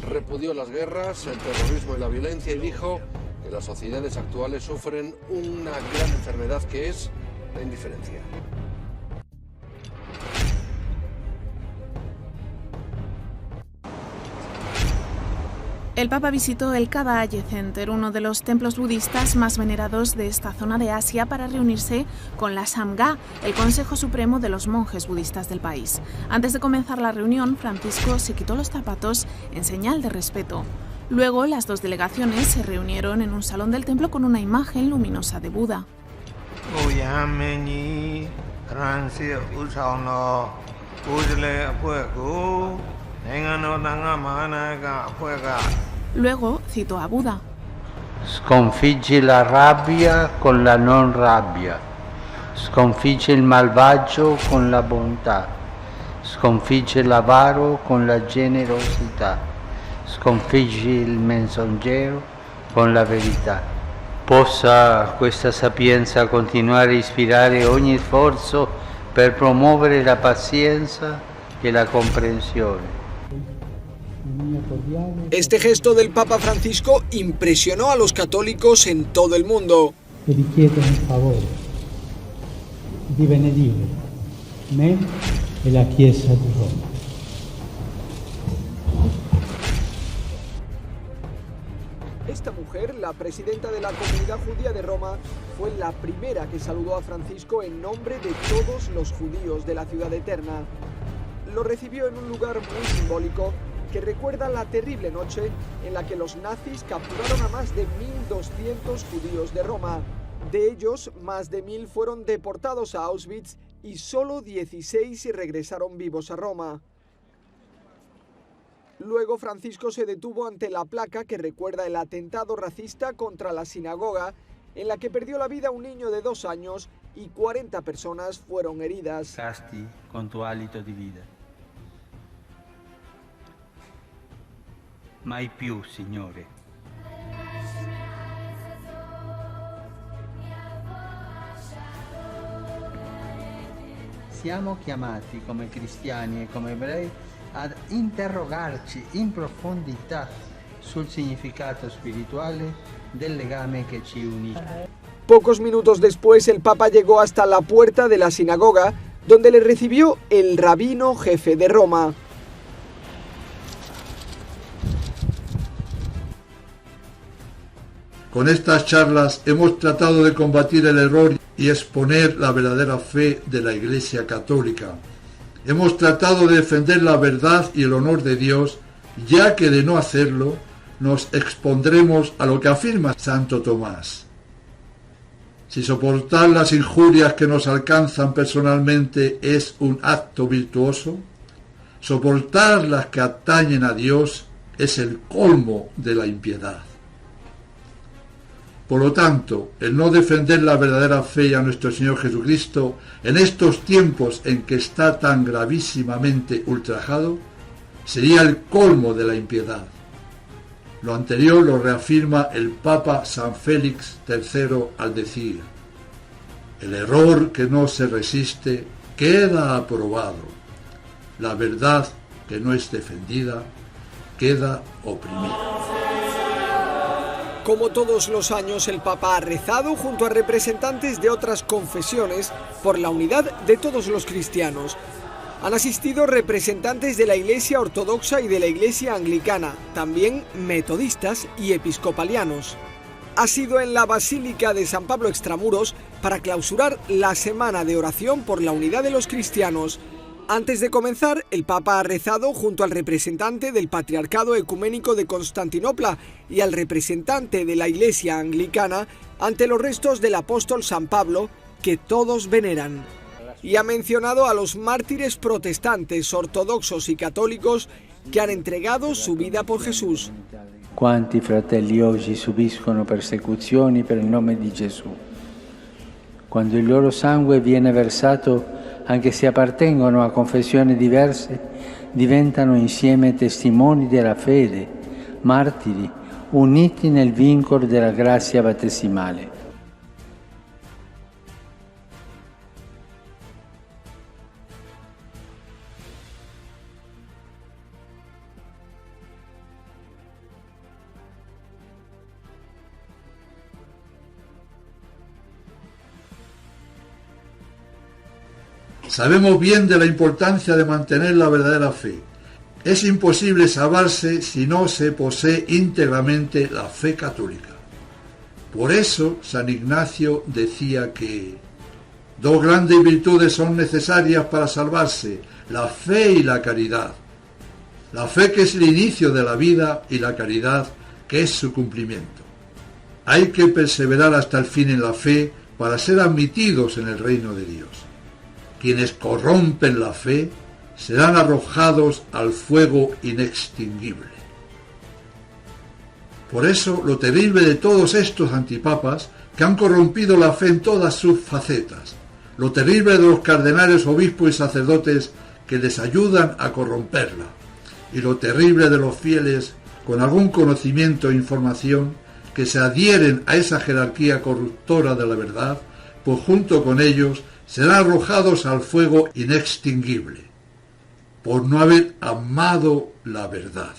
repudió las guerras, el terrorismo y la violencia y dijo que las sociedades actuales sufren una gran enfermedad que es la indiferencia. El Papa visitó el Kaba-Aye Center, uno de los templos budistas más venerados de esta zona de Asia, para reunirse con la Samga, el Consejo Supremo de los monjes budistas del país. Antes de comenzar la reunión, Francisco se quitó los zapatos en señal de respeto. Luego, las dos delegaciones se reunieron en un salón del templo con una imagen luminosa de Buda. Luego citó a Buda. Sconfigge la rabbia con la non rabbia, sconfigge il malvagio con la bontà, sconfigge l'avaro con la generosità, sconfigge il menzognero con la verità. Possa questa sapienza continuare a ispirare ogni sforzo per promuovere la pazienza e la comprensione. Este gesto del Papa Francisco impresionó a los católicos en todo el mundo. E vi chiedono il favore di benedire me e la Chiesa di Roma. Esta mujer, la presidenta de la comunidad judía de Roma, fue la primera que saludó a Francisco en nombre de todos los judíos de la ciudad eterna. Lo recibió en un lugar muy simbólico que recuerda la terrible noche en la que los nazis capturaron a más de 1.200 judíos de Roma. De ellos, más de 1.000 fueron deportados a Auschwitz y solo 16 regresaron vivos a Roma. Luego Francisco se detuvo ante la placa que recuerda el atentado racista contra la sinagoga, en la que perdió la vida un niño de 2 años y 40 personas fueron heridas. Casti con tu hálito de vida. Mai più, Signore. Siamo chiamati come cristiani e come ebrei ad interrogarci in profondità sul significato spirituale del legame que ci unisce. Pocos minutos después, el Papa llegó hasta la puerta de la sinagoga, donde le recibió el rabino jefe de Roma. Con estas charlas hemos tratado de combatir el error y exponer la verdadera fe de la Iglesia Católica. Hemos tratado de defender la verdad y el honor de Dios, ya que de no hacerlo nos expondremos a lo que afirma Santo Tomás. Si soportar las injurias que nos alcanzan personalmente es un acto virtuoso, soportar las que atañen a Dios es el colmo de la impiedad. Por lo tanto, el no defender la verdadera fe a nuestro Señor Jesucristo en estos tiempos en que está tan gravísimamente ultrajado, sería el colmo de la impiedad. Lo anterior lo reafirma el Papa San Félix III al decir: el error que no se resiste queda aprobado. La verdad que no es defendida queda oprimida. Como todos los años, el Papa ha rezado junto a representantes de otras confesiones por la unidad de todos los cristianos. Han asistido representantes de la Iglesia Ortodoxa y de la Iglesia Anglicana, también metodistas y episcopalianos. Ha sido en la Basílica de San Pablo Extramuros para clausurar la semana de oración por la unidad de los cristianos. Antes de comenzar, el Papa ha rezado junto al representante del Patriarcado Ecuménico de Constantinopla y al representante de la Iglesia Anglicana ante los restos del apóstol San Pablo, que todos veneran. Y ha mencionado a los mártires protestantes, ortodoxos y católicos que han entregado su vida por Jesús. Quanti fratelli oggi subiscono persecuzioni per il nome di Gesù. Quando il loro sangue viene versato, anche se appartengono a confessioni diverse, diventano insieme testimoni della fede, martiri, uniti nel vincolo della grazia battesimale. Sabemos bien de la importancia de mantener la verdadera fe. Es imposible salvarse si no se posee íntegramente la fe católica. Por eso San Ignacio decía que dos grandes virtudes son necesarias para salvarse: la fe y la caridad. La fe, que es el inicio de la vida, y la caridad, que es su cumplimiento. Hay que perseverar hasta el fin en la fe para ser admitidos en el reino de Dios. Quienes corrompen la fe serán arrojados al fuego inextinguible. Por eso, lo terrible de todos estos antipapas, que han corrompido la fe en todas sus facetas, lo terrible de los cardenales, obispos y sacerdotes que les ayudan a corromperla, y lo terrible de los fieles con algún conocimiento e información que se adhieren a esa jerarquía corruptora de la verdad, pues junto con ellos serán arrojados al fuego inextinguible, por no haber amado la verdad.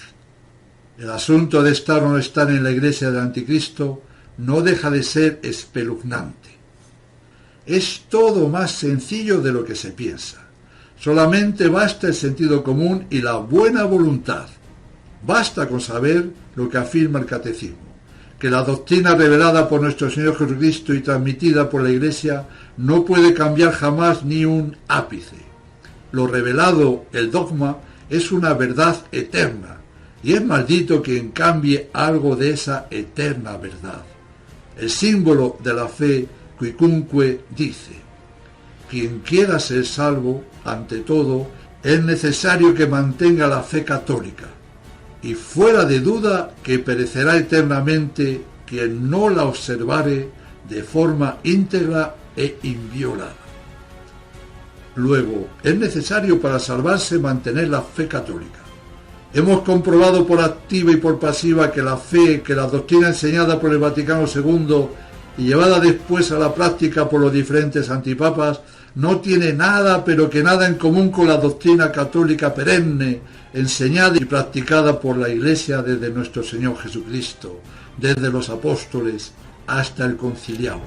El asunto de estar o no estar en la iglesia del anticristo no deja de ser espeluznante. Es todo más sencillo de lo que se piensa. Solamente basta el sentido común y la buena voluntad. Basta con saber lo que afirma el Catecismo: que la doctrina revelada por nuestro Señor Jesucristo y transmitida por la Iglesia no puede cambiar jamás ni un ápice. Lo revelado, el dogma, es una verdad eterna, y es maldito quien cambie algo de esa eterna verdad. El símbolo de la fe, quicunque, dice: quien quiera ser salvo, ante todo, es necesario que mantenga la fe católica, y fuera de duda que perecerá eternamente quien no la observare de forma íntegra e inviolada. Luego, es necesario para salvarse mantener la fe católica. Hemos comprobado por activa y por pasiva que la fe, que la doctrina enseñada por el Vaticano II y llevada después a la práctica por los diferentes antipapas, no tiene nada, pero que nada en común con la doctrina católica perenne, enseñada y practicada por la Iglesia desde nuestro Señor Jesucristo, desde los apóstoles hasta el conciliado.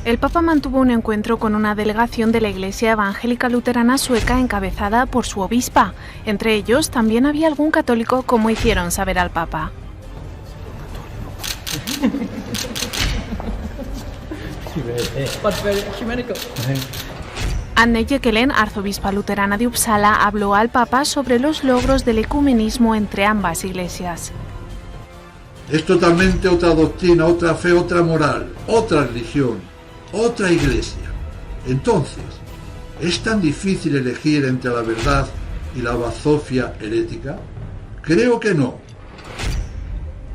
El Papa mantuvo un encuentro con una delegación de la Iglesia Evangélica Luterana Sueca encabezada por su obispa. Entre ellos también había algún católico, como hicieron saber al Papa. Anne Jekelen, arzobispa luterana de Uppsala, habló al Papa sobre los logros del ecumenismo entre ambas iglesias. Es totalmente otra doctrina, otra fe, otra moral, otra religión, otra iglesia. Entonces, ¿es tan difícil elegir entre la verdad y la bazofia herética? Creo que no.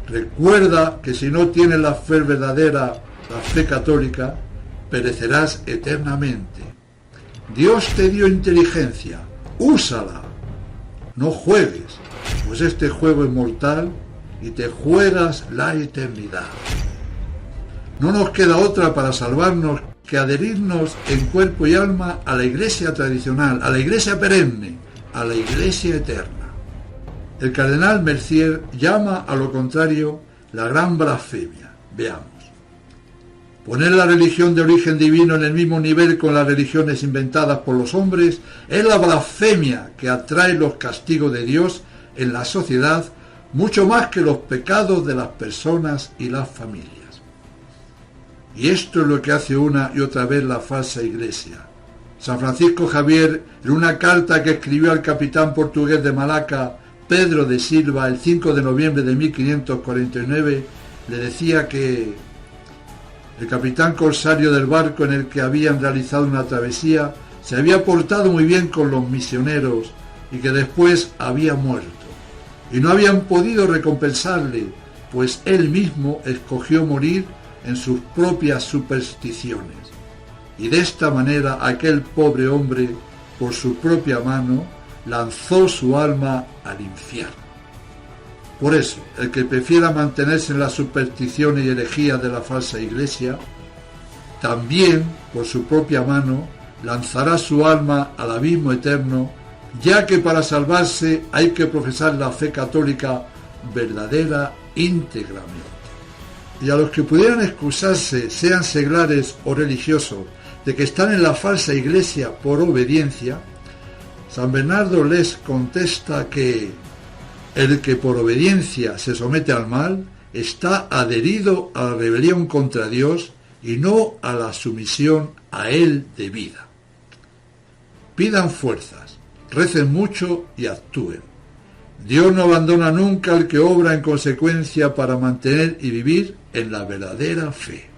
Recuerda que si no tienes la fe verdadera, la fe católica, perecerás eternamente. Dios te dio inteligencia, úsala. No juegues, pues este juego es mortal y te juegas la eternidad. No nos queda otra para salvarnos que adherirnos en cuerpo y alma a la iglesia tradicional, a la iglesia perenne, a la iglesia eterna. El cardenal Mercier llama a lo contrario la gran blasfemia. Veamos. Poner la religión de origen divino en el mismo nivel con las religiones inventadas por los hombres es la blasfemia que atrae los castigos de Dios en la sociedad mucho más que los pecados de las personas y las familias. Y esto es lo que hace una y otra vez la falsa iglesia. San Francisco Javier, en una carta que escribió al capitán portugués de Malaca, Pedro de Silva, el 5 de noviembre de 1549, le decía que el capitán corsario del barco en el que habían realizado una travesía se había portado muy bien con los misioneros y que después había muerto. Y no habían podido recompensarle, pues él mismo escogió morir en sus propias supersticiones. Y de esta manera aquel pobre hombre, por su propia mano, lanzó su alma al infierno. Por eso, el que prefiera mantenerse en la superstición y herejía de la falsa iglesia, también, por su propia mano, lanzará su alma al abismo eterno, ya que para salvarse hay que profesar la fe católica verdadera íntegramente. Y a los que pudieran excusarse, sean seglares o religiosos, de que están en la falsa iglesia por obediencia, San Bernardo les contesta que el que por obediencia se somete al mal está adherido a la rebelión contra Dios y no a la sumisión a Él debida. Pidan fuerzas, recen mucho y actúen. Dios no abandona nunca al que obra en consecuencia para mantener y vivir en la verdadera fe.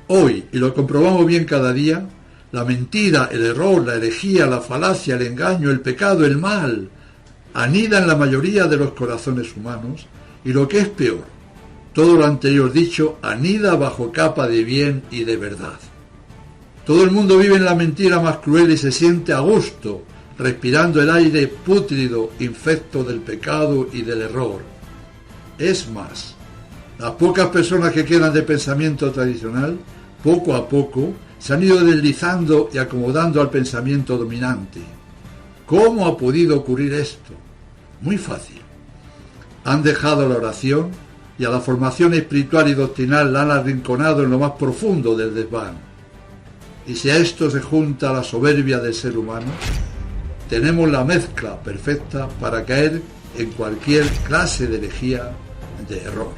Hoy, y lo comprobamos bien cada día, la mentira, el error, la herejía, la falacia, el engaño, el pecado, el mal, anida en la mayoría de los corazones humanos, y lo que es peor, todo lo anterior dicho anida bajo capa de bien y de verdad. Todo el mundo vive en la mentira más cruel y se siente a gusto, respirando el aire pútrido, infecto del pecado y del error. Es más, las pocas personas que quedan de pensamiento tradicional, poco a poco, se han ido deslizando y acomodando al pensamiento dominante. ¿Cómo ha podido ocurrir esto? Muy fácil. Han dejado la oración y a la formación espiritual y doctrinal la han arrinconado en lo más profundo del desván. Y si a esto se junta la soberbia del ser humano, tenemos la mezcla perfecta para caer en cualquier clase de herejía, de error.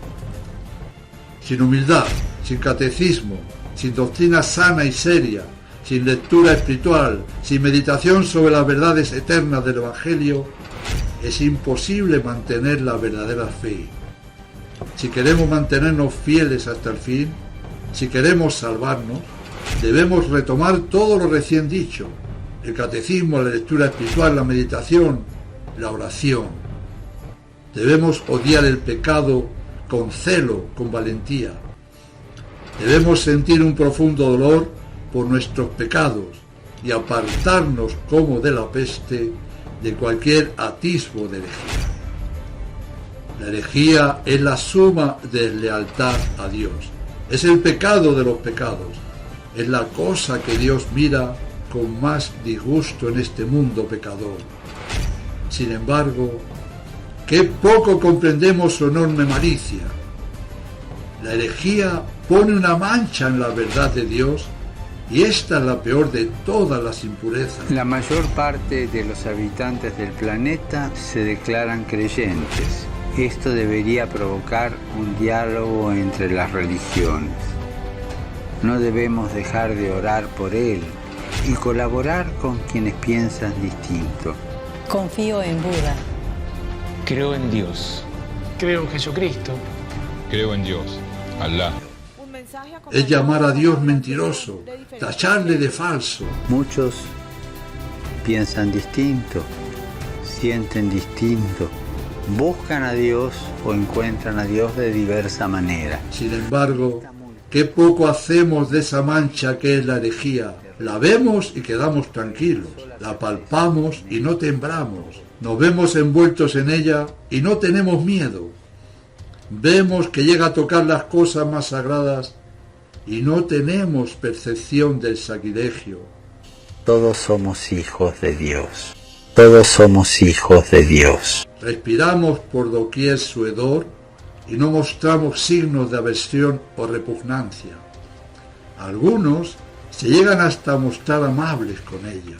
Sin humildad, sin catecismo, sin doctrina sana y seria, sin lectura espiritual, sin meditación sobre las verdades eternas del Evangelio, es imposible mantener la verdadera fe. Si queremos mantenernos fieles hasta el fin, si queremos salvarnos, debemos retomar todo lo recién dicho: el catecismo, la lectura espiritual, la meditación, la oración. Debemos odiar el pecado con celo, con valentía. Debemos sentir un profundo dolor por nuestros pecados y apartarnos como de la peste de cualquier atisbo de herejía. La herejía es la suma de deslealtad a Dios. Es el pecado de los pecados. Es la cosa que Dios mira con más disgusto en este mundo pecador. Sin embargo, qué poco comprendemos su enorme malicia. La herejía pone una mancha en la verdad de Dios y esta es la peor de todas las impurezas. La mayor parte de los habitantes del planeta se declaran creyentes. Esto debería provocar un diálogo entre las religiones. No debemos dejar de orar por él y colaborar con quienes piensan distinto. Confío en Buda. Creo en Dios. Creo en Jesucristo. Creo en Dios, Alá. Es llamar a Dios mentiroso, tacharle de falso. Muchos piensan distinto, sienten distinto, buscan a Dios o encuentran a Dios de diversa manera. Sin embargo, qué poco hacemos de esa mancha que es la herejía. La vemos y quedamos tranquilos, la palpamos y no temblamos, nos vemos envueltos en ella y no tenemos miedo. Vemos que llega a tocar las cosas más sagradas y no tenemos percepción del sacrilegio. Todos somos hijos de Dios. Todos somos hijos de Dios. Respiramos por doquier su hedor y no mostramos signos de aversión o repugnancia. Algunos se llegan hasta a mostrar amables con ella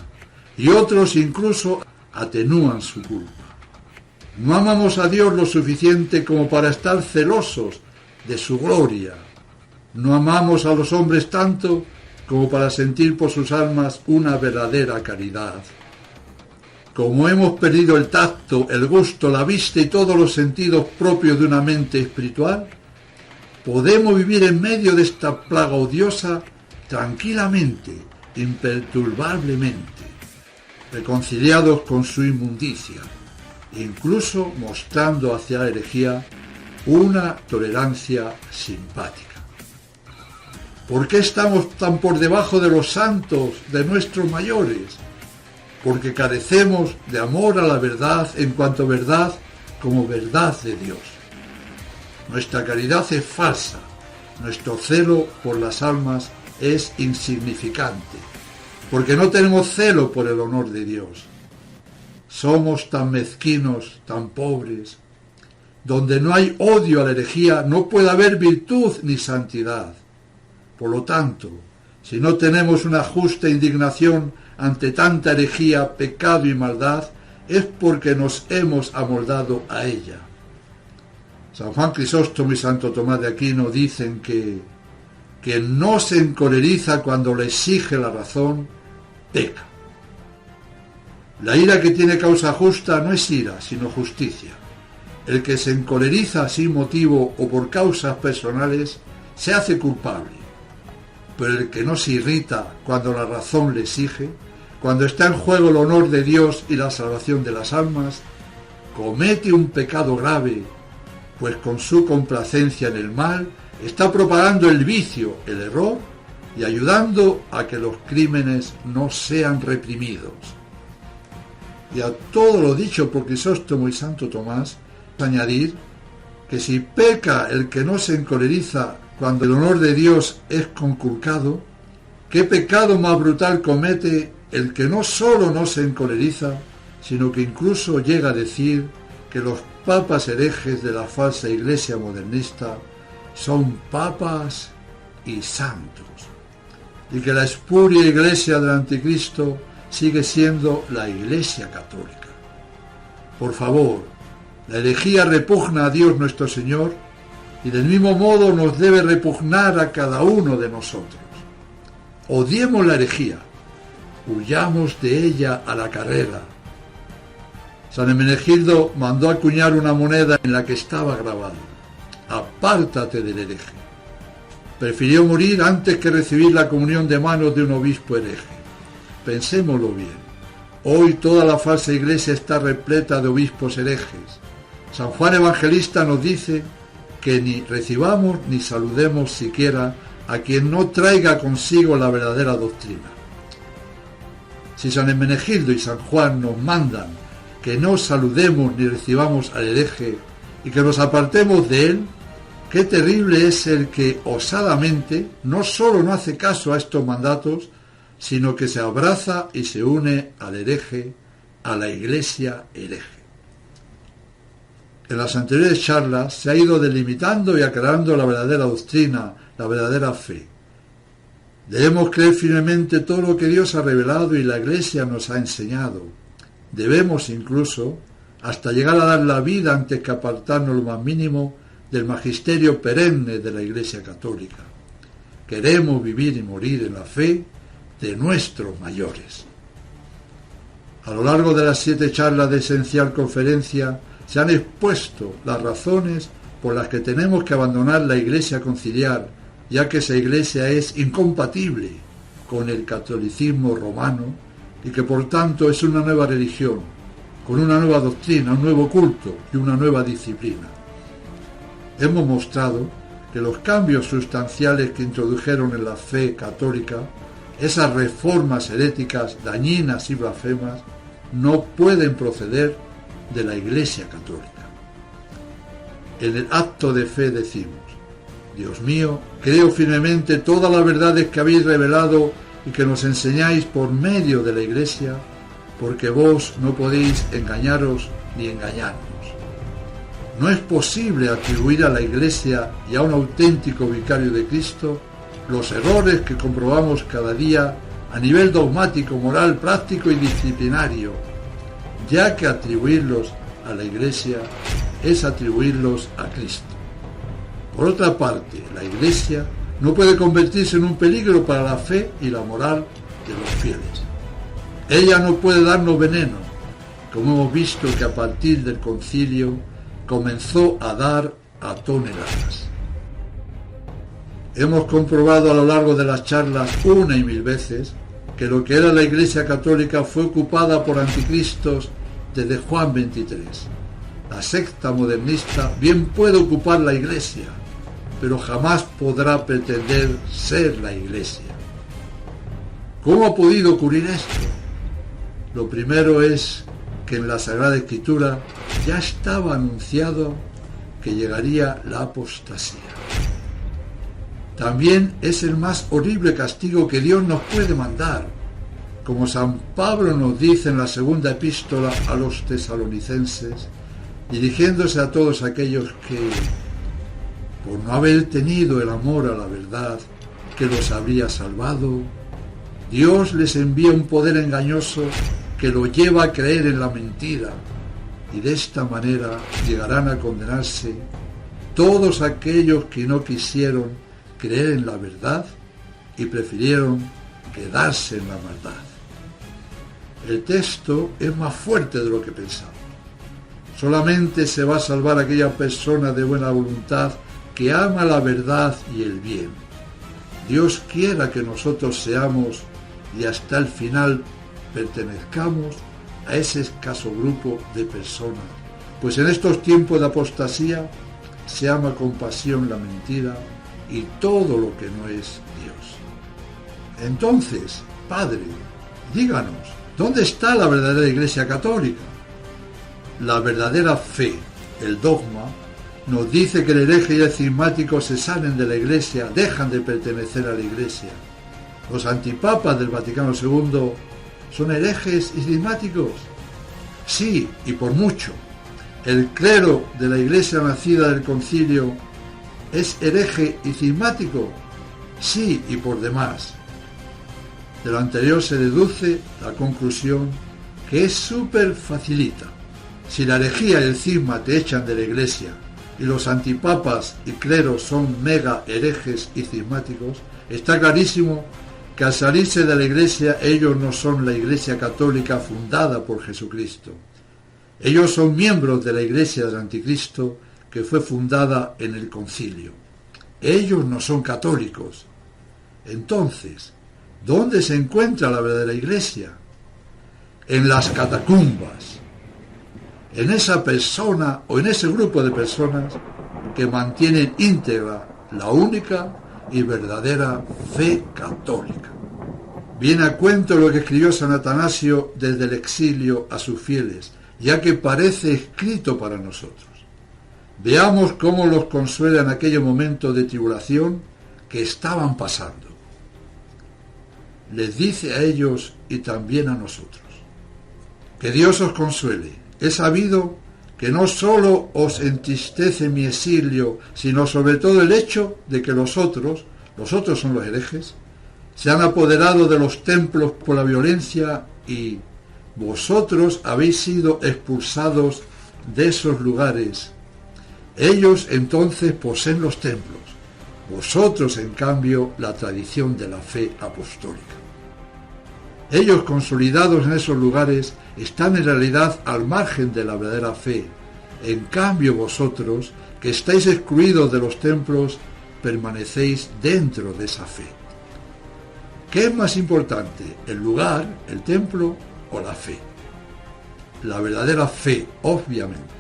y otros incluso atenúan su culpa. No amamos a Dios lo suficiente como para estar celosos de su gloria. No amamos a los hombres tanto como para sentir por sus almas una verdadera caridad. Como hemos perdido el tacto, el gusto, la vista y todos los sentidos propios de una mente espiritual, podemos vivir en medio de esta plaga odiosa tranquilamente, imperturbablemente, reconciliados con su inmundicia, incluso mostrando hacia la herejía una tolerancia simpática. ¿Por qué estamos tan por debajo de los santos, de nuestros mayores? Porque carecemos de amor a la verdad en cuanto verdad como verdad de Dios. Nuestra caridad es falsa, nuestro celo por las almas es insignificante, porque no tenemos celo por el honor de Dios. Somos tan mezquinos, tan pobres. Donde no hay odio a la herejía no puede haber virtud ni santidad. Por lo tanto, si no tenemos una justa indignación ante tanta herejía, pecado y maldad, es porque nos hemos amoldado a ella. San Juan Crisóstomo y Santo Tomás de Aquino dicen que no se encoleriza cuando le exige la razón, peca. La ira que tiene causa justa no es ira, sino justicia. El que se encoleriza sin motivo o por causas personales se hace culpable. Pero el que no se irrita cuando la razón le exige, cuando está en juego el honor de Dios y la salvación de las almas, comete un pecado grave, pues con su complacencia en el mal está propagando el vicio, el error y ayudando a que los crímenes no sean reprimidos. Y a todo lo dicho por Crisóstomo y Santo Tomás, añadir que si peca el que no se encoleriza cuando el honor de Dios es conculcado, ¿qué pecado más brutal comete el que no solo no se encoleriza, sino que incluso llega a decir que los papas herejes de la falsa iglesia modernista son papas y santos, y que la espuria iglesia del anticristo sigue siendo la iglesia católica? Por favor, la herejía repugna a Dios nuestro Señor y del mismo modo nos debe repugnar a cada uno de nosotros. Odiemos la herejía, huyamos de ella a la carrera. San Hermenegildo mandó acuñar una moneda en la que estaba grabado: apártate del hereje. Prefirió morir antes que recibir la comunión de manos de un obispo hereje. Pensémoslo bien. Hoy toda la falsa iglesia está repleta de obispos herejes. San Juan Evangelista nos dice que ni recibamos ni saludemos siquiera a quien no traiga consigo la verdadera doctrina. Si San Hermenegildo y San Juan nos mandan que no saludemos ni recibamos al hereje y que nos apartemos de él? Qué terrible es el que osadamente no solo no hace caso a estos mandatos, sino que se abraza y se une al hereje, a la iglesia hereje. En las anteriores charlas se ha ido delimitando y aclarando la verdadera doctrina, la verdadera fe. Debemos creer firmemente todo lo que Dios ha revelado y la Iglesia nos ha enseñado. Debemos incluso hasta llegar a dar la vida antes que apartarnos lo más mínimo del magisterio perenne de la Iglesia Católica. Queremos vivir y morir en la fe de nuestros mayores. A lo largo de las 7 charlas de Esencial Conferencia se han expuesto las razones por las que tenemos que abandonar la Iglesia conciliar, ya que esa Iglesia es incompatible con el catolicismo romano y que por tanto es una nueva religión, con una nueva doctrina, un nuevo culto y una nueva disciplina. Hemos mostrado que los cambios sustanciales que introdujeron en la fe católica, esas reformas heréticas dañinas y blasfemas, no pueden proceder de la Iglesia Católica. En el acto de fe decimos: Dios mío, creo firmemente todas las verdades que habéis revelado y que nos enseñáis por medio de la Iglesia, porque vos no podéis engañaros ni engañarnos. No es posible atribuir a la Iglesia y a un auténtico vicario de Cristo los errores que comprobamos cada día a nivel dogmático, moral, práctico y disciplinario, ya que atribuirlos a la Iglesia es atribuirlos a Cristo. Por otra parte, la Iglesia no puede convertirse en un peligro para la fe y la moral de los fieles. Ella no puede darnos veneno, como hemos visto que a partir del concilio comenzó a dar a toneladas. Hemos comprobado a lo largo de las charlas una y mil veces que lo que era la Iglesia Católica fue ocupada por anticristos desde Juan 23. La secta modernista bien puede ocupar la Iglesia, pero jamás podrá pretender ser la Iglesia. ¿Cómo ha podido ocurrir esto? Lo primero es que en la Sagrada Escritura ya estaba anunciado que llegaría la apostasía. También es el más horrible castigo que Dios nos puede mandar, como San Pablo nos dice en la segunda epístola a los tesalonicenses, dirigiéndose a todos aquellos que, por no haber tenido el amor a la verdad que los habría salvado, Dios les envía un poder engañoso que lo lleva a creer en la mentira, y de esta manera llegarán a condenarse todos aquellos que no quisieron creer en la verdad y prefirieron quedarse en la maldad. El texto es más fuerte de lo que pensamos. Solamente se va a salvar aquella persona de buena voluntad que ama la verdad y el bien. Dios quiera que nosotros seamos y hasta el final pertenezcamos a ese escaso grupo de personas, pues en estos tiempos de apostasía se ama con pasión la mentira y todo lo que no es Dios. Entonces, Padre, díganos, ¿dónde está la verdadera Iglesia Católica? La verdadera fe, el dogma, nos dice que el hereje y el cismático se salen de la Iglesia, dejan de pertenecer a la Iglesia. Los antipapas del Vaticano II son herejes y cismáticos. Sí, y por mucho. El clero de la Iglesia nacida del concilio es hereje y cismático. Sí, y por demás. De lo anterior se deduce la conclusión que es súper facilita. Si la herejía y el cisma te echan de la Iglesia y los antipapas y cleros son mega herejes y cismáticos, está clarísimo que al salirse de la Iglesia ellos no son la Iglesia Católica fundada por Jesucristo. Ellos son miembros de la Iglesia del Anticristo que fue fundada en el concilio. Ellos no son católicos. Entonces, ¿dónde se encuentra la verdadera Iglesia? En las catacumbas. En esa persona o en ese grupo de personas que mantienen íntegra la única y verdadera fe católica. Viene a cuento lo que escribió San Atanasio desde el exilio a sus fieles. ya que parece escrito para nosotros. Veamos cómo los consuela en aquellos momentos de tribulación que estaban pasando. Les dice a ellos y también a nosotros: que Dios os consuele. He sabido que no solo os entristece mi exilio, sino sobre todo el hecho de que los otros son los herejes, se han apoderado de los templos por la violencia y vosotros habéis sido expulsados de esos lugares. Ellos entonces poseen los templos, vosotros en cambio la tradición de la fe apostólica. Ellos, consolidados en esos lugares, están en realidad al margen de la verdadera fe. En cambio vosotros, que estáis excluidos de los templos, permanecéis dentro de esa fe. ¿Qué es más importante, el lugar, el templo o la fe? La verdadera fe, obviamente.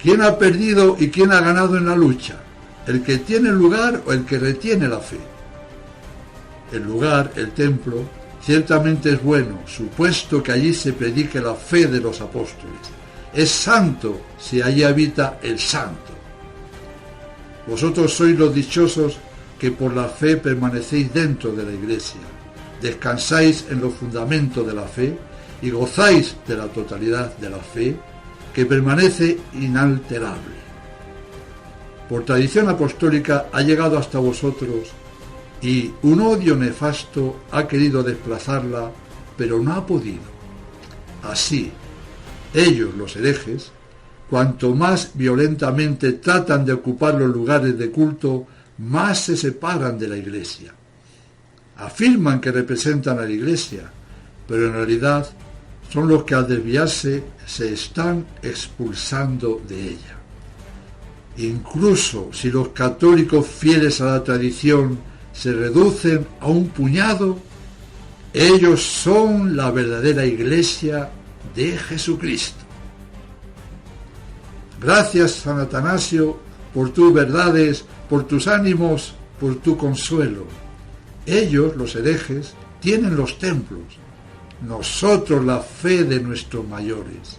¿Quién ha perdido y quién ha ganado en la lucha? ¿El que tiene el lugar o el que retiene la fe? El lugar, el templo, ciertamente es bueno, supuesto que allí se predique la fe de los apóstoles. Es santo si allí habita el santo. Vosotros sois los dichosos que por la fe permanecéis dentro de la Iglesia, descansáis en los fundamentos de la fe y gozáis de la totalidad de la fe, que permanece inalterable. Por tradición apostólica ha llegado hasta vosotros y un odio nefasto ha querido desplazarla, pero no ha podido. Así, ellos, los herejes, cuanto más violentamente tratan de ocupar los lugares de culto, más se separan de la Iglesia. Afirman que representan a la Iglesia, pero en realidad son los que al desviarse se están expulsando de ella. Incluso si los católicos fieles a la tradición se reducen a un puñado, ellos son la verdadera Iglesia de Jesucristo. Gracias, San Atanasio, por tus verdades, por tus ánimos, por tu consuelo. Ellos, los herejes, tienen los templos, nosotros la fe de nuestros mayores.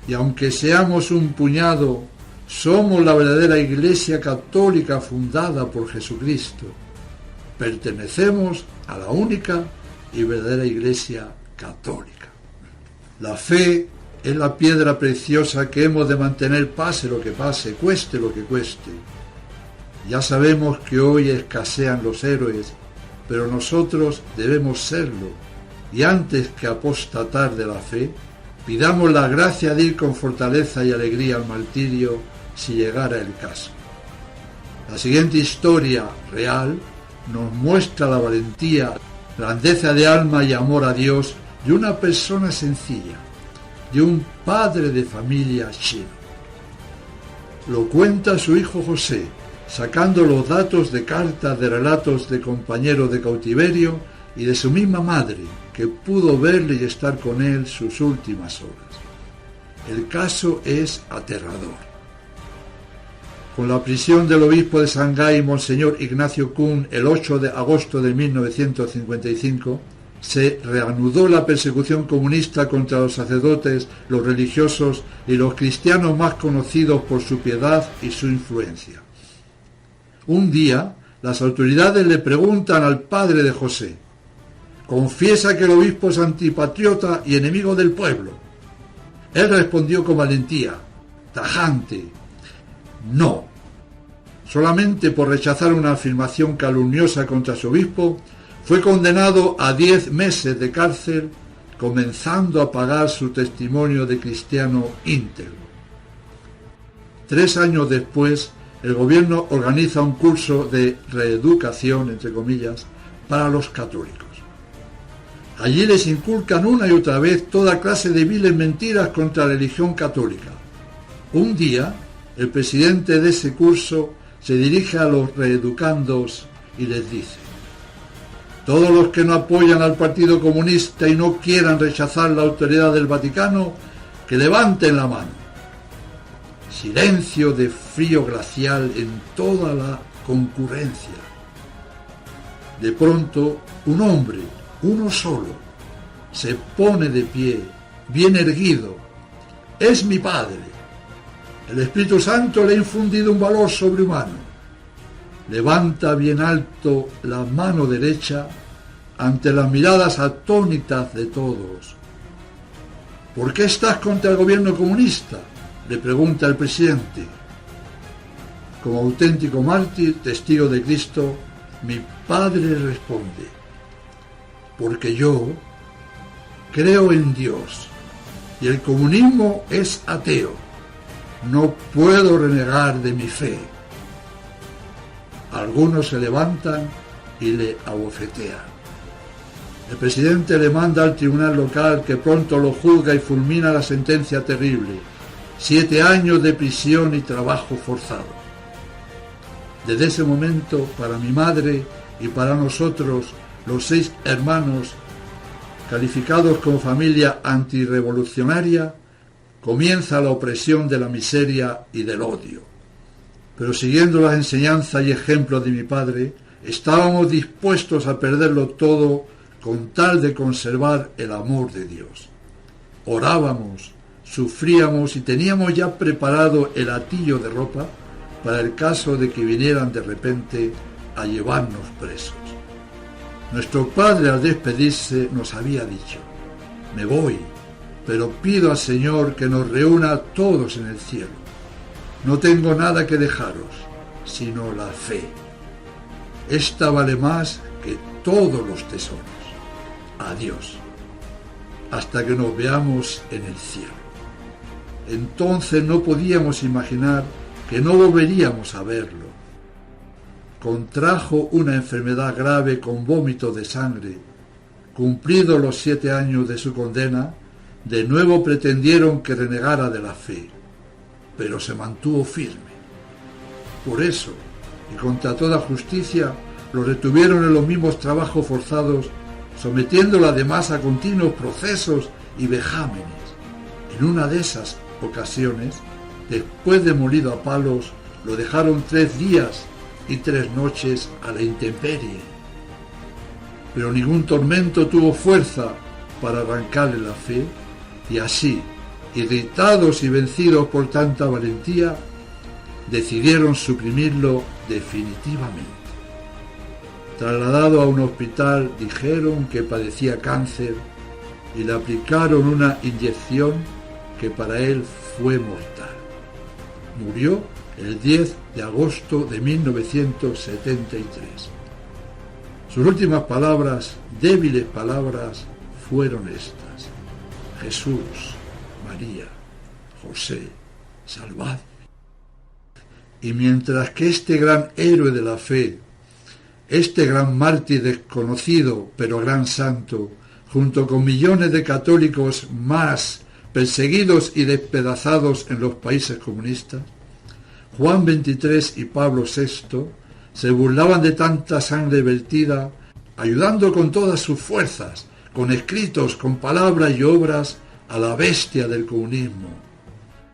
Y aunque seamos un puñado, somos la verdadera Iglesia católica fundada por Jesucristo. Pertenecemos a la única y verdadera Iglesia católica. La fe es la piedra preciosa que hemos de mantener pase lo que pase, cueste lo que cueste. Ya sabemos que hoy escasean los héroes, pero nosotros debemos serlo, y antes que apostatar de la fe, pidamos la gracia de ir con fortaleza y alegría al martirio si llegara el caso. La siguiente historia real nos muestra la valentía, grandeza de alma y amor a Dios de una persona sencilla, de un padre de familia chino. Lo cuenta su hijo José, sacando los datos de cartas de relatos de compañeros de cautiverio y de su misma madre, que pudo verle y estar con él sus últimas horas. El caso es aterrador. Con la prisión del obispo de Shanghái, Monseñor Ignacio Kun, el 8 de agosto de 1955, se reanudó la persecución comunista contra los sacerdotes, los religiosos y los cristianos más conocidos por su piedad y su influencia. Un día, las autoridades le preguntan al padre de José: «¿Confiesa que el obispo es antipatriota y enemigo del pueblo?». Él respondió con valentía, tajante: «No». Solamente por rechazar una afirmación calumniosa contra su obispo, fue condenado a 10 meses de cárcel, comenzando a pagar su testimonio de cristiano íntegro. 3 años después, el gobierno organiza un curso de reeducación, entre comillas, para los católicos. Allí les inculcan una y otra vez toda clase de viles mentiras contra la religión católica. Un día, el presidente de ese curso se dirige a los reeducandos y les dice: «Todos los que no apoyan al Partido Comunista y no quieran rechazar la autoridad del Vaticano, que levanten la mano». Silencio de frío glacial en toda la concurrencia. De pronto, un hombre, uno solo, se pone de pie bien erguido. Es mi Padre. El Espíritu Santo le ha infundido un valor sobrehumano. Levanta bien alto la mano derecha ante las miradas atónitas de todos. ¿Por qué estás contra el gobierno comunista?, le pregunta el presidente. Como auténtico mártir, testigo de Cristo, mi padre responde: porque yo creo en Dios y el comunismo es ateo. No puedo renegar de mi fe. Algunos se levantan y le abofetean. El presidente le manda al tribunal local, que pronto lo juzga y fulmina la sentencia terrible: 7 años de prisión y trabajo forzado. Desde ese momento, para mi madre y para nosotros, los 6 hermanos, calificados como familia antirrevolucionaria, comienza la opresión de la miseria y del odio. Pero siguiendo las enseñanzas y ejemplos de mi padre, estábamos dispuestos a perderlo todo con tal de conservar el amor de Dios. Orábamos, sufríamos y teníamos ya preparado el hatillo de ropa para el caso de que vinieran de repente a llevarnos presos. Nuestro padre, al despedirse, nos había dicho: me voy, pero pido al Señor que nos reúna a todos en el cielo. No tengo nada que dejaros, sino la fe. Esta vale más que todos los tesoros. Adiós, hasta que nos veamos en el cielo. Entonces no podíamos imaginar que no volveríamos a verlo. Contrajo una enfermedad grave con vómito de sangre. Cumplidos los 7 años de su condena, de nuevo pretendieron que renegara de la fe, pero se mantuvo firme. Por eso, y contra toda justicia, lo retuvieron en los mismos trabajos forzados, sometiéndolo además a continuos procesos y vejámenes. En una de esas ocasiones, después de molido a palos, lo dejaron 3 días y 3 noches a la intemperie. Pero ningún tormento tuvo fuerza para arrancarle la fe, y así, irritados y vencidos por tanta valentía, decidieron suprimirlo definitivamente. Trasladado a un hospital, dijeron que padecía cáncer y le aplicaron una inyección que para él fue mortal. Murió el 10 de agosto de 1973. Sus últimas palabras, débiles palabras, fueron estas: Jesús, María, José, salvadme. Y mientras que este gran héroe de la fe, este gran mártir desconocido pero gran santo, junto con millones de católicos más perseguidos y despedazados en los países comunistas, Juan XXIII y Pablo VI se burlaban de tanta sangre vertida, ayudando con todas sus fuerzas, con escritos, con palabras y obras, a la bestia del comunismo.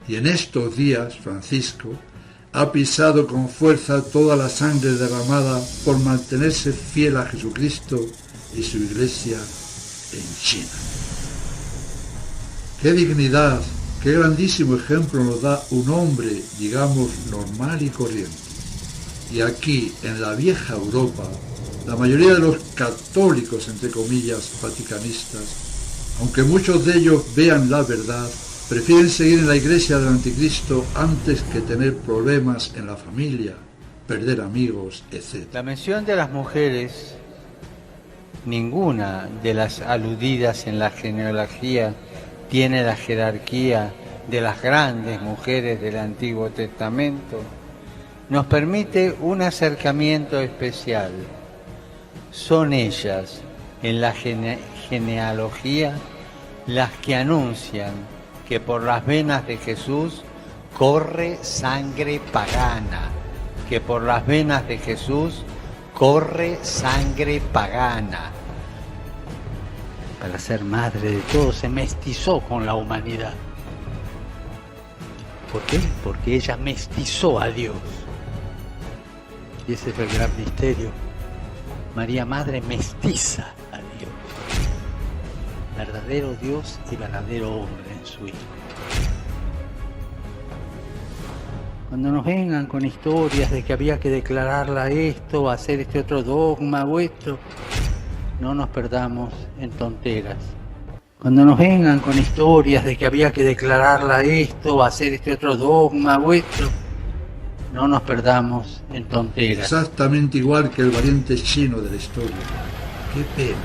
Y en estos días, Francisco ha pisado con fuerza toda la sangre derramada por mantenerse fiel a Jesucristo y su Iglesia en China. ¡Qué dignidad, qué grandísimo ejemplo nos da un hombre, digamos, normal y corriente! Y aquí, en la vieja Europa, la mayoría de los católicos, entre comillas, vaticanistas, aunque muchos de ellos vean la verdad, prefieren seguir en la iglesia del anticristo antes que tener problemas en la familia, perder amigos, etc. La mención de las mujeres, ninguna de las aludidas en la genealogía tiene la jerarquía de las grandes mujeres del Antiguo Testamento, nos permite un acercamiento especial. Son ellas, en la genealogía, las que anuncian que por las venas de Jesús corre sangre pagana, que por las venas de Jesús corre sangre pagana. Para ser madre de todos se mestizó con la humanidad. ¿Por qué? Porque ella mestizó a Dios. Y ese es el gran misterio. María Madre mestiza a Dios. verdadero Dios y verdadero hombre en su Hijo. Cuando nos vengan con historias de que había que declararla esto, hacer este otro dogma o esto, no nos perdamos en tonteras. Cuando nos vengan con historias de que había que declararla esto, hacer este otro dogma o esto, no nos perdamos en tonteras. Exactamente igual que el valiente chino de la historia. ¡Qué pena!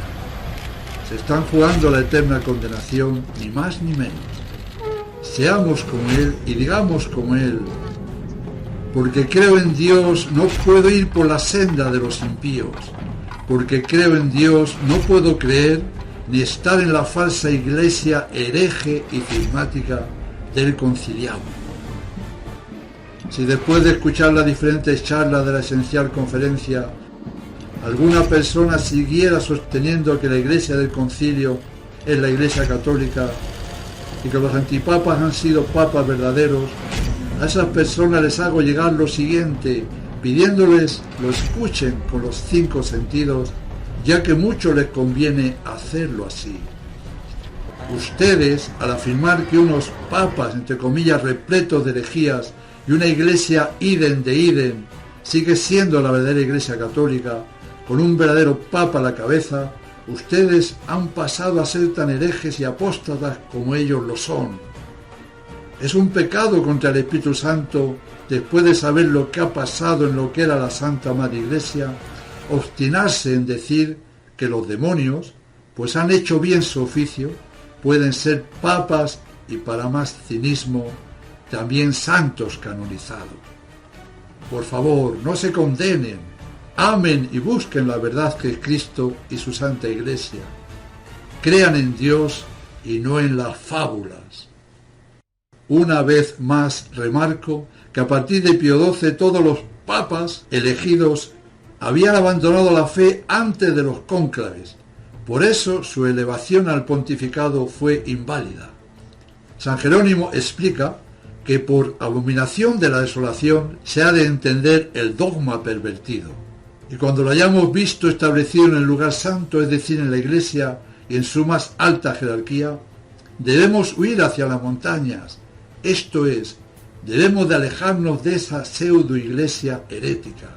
Se están jugando la eterna condenación, ni más ni menos. Seamos como él y digamos como él. Porque creo en Dios, no puedo ir por la senda de los impíos. Porque creo en Dios, no puedo creer ni estar en la falsa iglesia hereje y cismática del conciliado. Si después de escuchar las diferentes charlas de la esencial conferencia, alguna persona siguiera sosteniendo que la iglesia del concilio es la iglesia católica y que los antipapas han sido papas verdaderos, a esas personas les hago llegar lo siguiente, pidiéndoles lo escuchen con los 5 sentidos, ya que mucho les conviene hacerlo así. Ustedes, al afirmar que unos papas, entre comillas, repletos de herejías, y una iglesia idem de idem, sigue siendo la verdadera iglesia católica, con un verdadero papa a la cabeza, ustedes han pasado a ser tan herejes y apóstatas como ellos lo son. Es un pecado contra el Espíritu Santo, después de saber lo que ha pasado en lo que era la Santa Madre Iglesia, obstinarse en decir que los demonios, pues han hecho bien su oficio, pueden ser papas y, para más cinismo, también santos canonizados. Por favor, no se condenen, amen y busquen la verdad que es Cristo y su Santa Iglesia. Crean en Dios y no en las fábulas. Una vez más remarco que a partir de Pío XII todos los papas elegidos habían abandonado la fe antes de los cónclaves. Por eso su elevación al pontificado fue inválida. San Jerónimo explica que por abominación de la desolación se ha de entender el dogma pervertido. Y cuando lo hayamos visto establecido en el lugar santo, es decir, en la Iglesia y en su más alta jerarquía, debemos huir hacia las montañas. Esto es, debemos de alejarnos de esa pseudo-iglesia herética.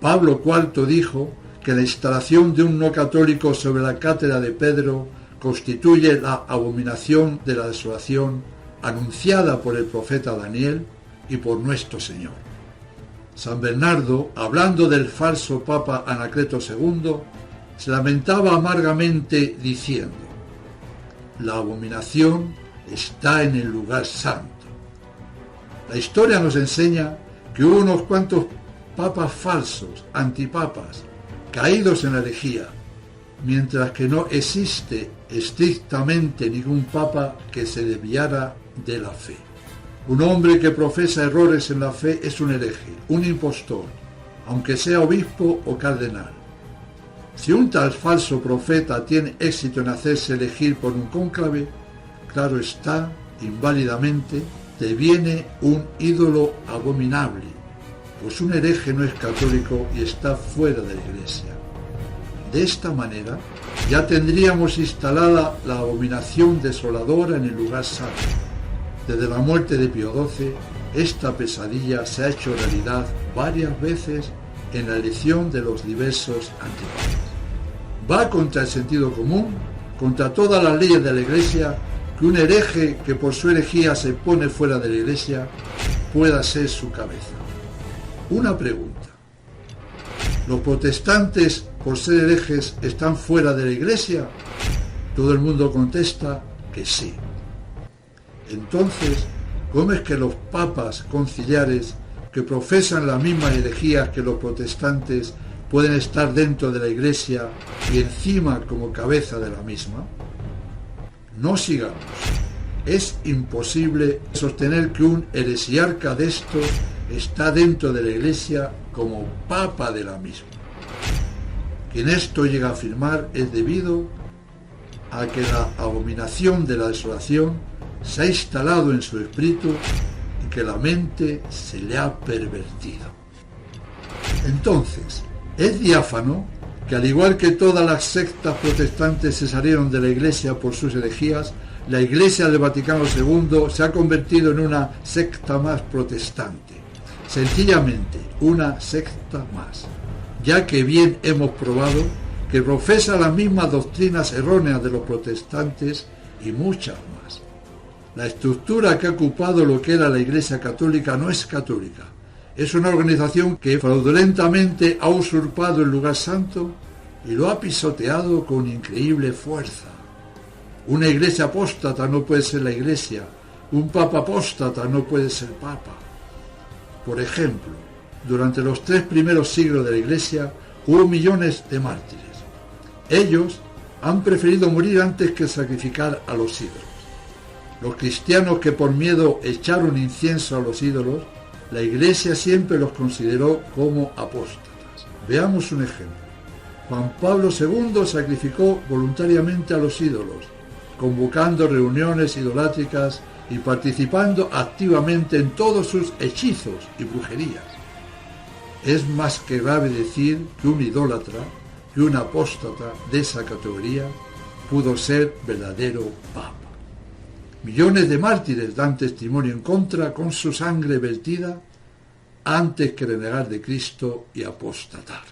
Pablo IV dijo que la instalación de un no católico sobre la cátedra de Pedro constituye la abominación de la desolación anunciada por el profeta Daniel y por nuestro Señor. San Bernardo, hablando del falso Papa Anacleto II, se lamentaba amargamente diciendo: la abominación está en el lugar santo. La historia nos enseña que hubo unos cuantos papas falsos, antipapas, caídos en la herejía, mientras que no existe estrictamente ningún papa que se desviara de la fe. Un hombre que profesa errores en la fe es un hereje, un impostor, aunque sea obispo o cardenal. Si un tal falso profeta tiene éxito en hacerse elegir por un cónclave, claro está, inválidamente, deviene un ídolo abominable, pues un hereje no es católico y está fuera de la Iglesia. De esta manera, ya tendríamos instalada la abominación desoladora en el lugar santo. Desde la muerte de Pío XII, esta pesadilla se ha hecho realidad varias veces en la elección de los diversos antipapas. Va contra el sentido común, contra todas las leyes de la Iglesia, que un hereje que por su herejía se pone fuera de la Iglesia pueda ser su cabeza. Una pregunta: ¿los protestantes, por ser herejes, están fuera de la Iglesia? Todo el mundo contesta que sí. Entonces, ¿cómo es que los papas conciliares, que profesan las mismas herejías que los protestantes, pueden estar dentro de la Iglesia y encima como cabeza de la misma? No sigamos. Es imposible sostener que un heresiarca de estos está dentro de la Iglesia como papa de la misma. Quien esto llega a afirmar es debido a que la abominación de la desolación se ha instalado en su espíritu y que la mente se le ha pervertido. Entonces, es diáfano que al igual que todas las sectas protestantes se salieron de la Iglesia por sus herejías, la Iglesia del Vaticano II se ha convertido en una secta más protestante. Sencillamente, una secta más, ya que bien hemos probado que profesa las mismas doctrinas erróneas de los protestantes y muchas más. La estructura que ha ocupado lo que era la Iglesia Católica no es católica. Es una organización que fraudulentamente ha usurpado el lugar santo y lo ha pisoteado con increíble fuerza. Una iglesia apóstata no puede ser la Iglesia. Un papa apóstata no puede ser papa. Por ejemplo, durante los 3 primeros siglos de la Iglesia hubo millones de mártires. Ellos han preferido morir antes que sacrificar a los ídolos. Los cristianos que por miedo echaron incienso a los ídolos, la Iglesia siempre los consideró como apóstatas. Veamos un ejemplo. Juan Pablo II sacrificó voluntariamente a los ídolos, convocando reuniones idolátricas y participando activamente en todos sus hechizos y brujerías. Es más que grave decir que un idólatra, que un apóstata de esa categoría pudo ser verdadero papa. Millones de mártires dan testimonio en contra con su sangre vertida antes que renegar de Cristo y apostatar.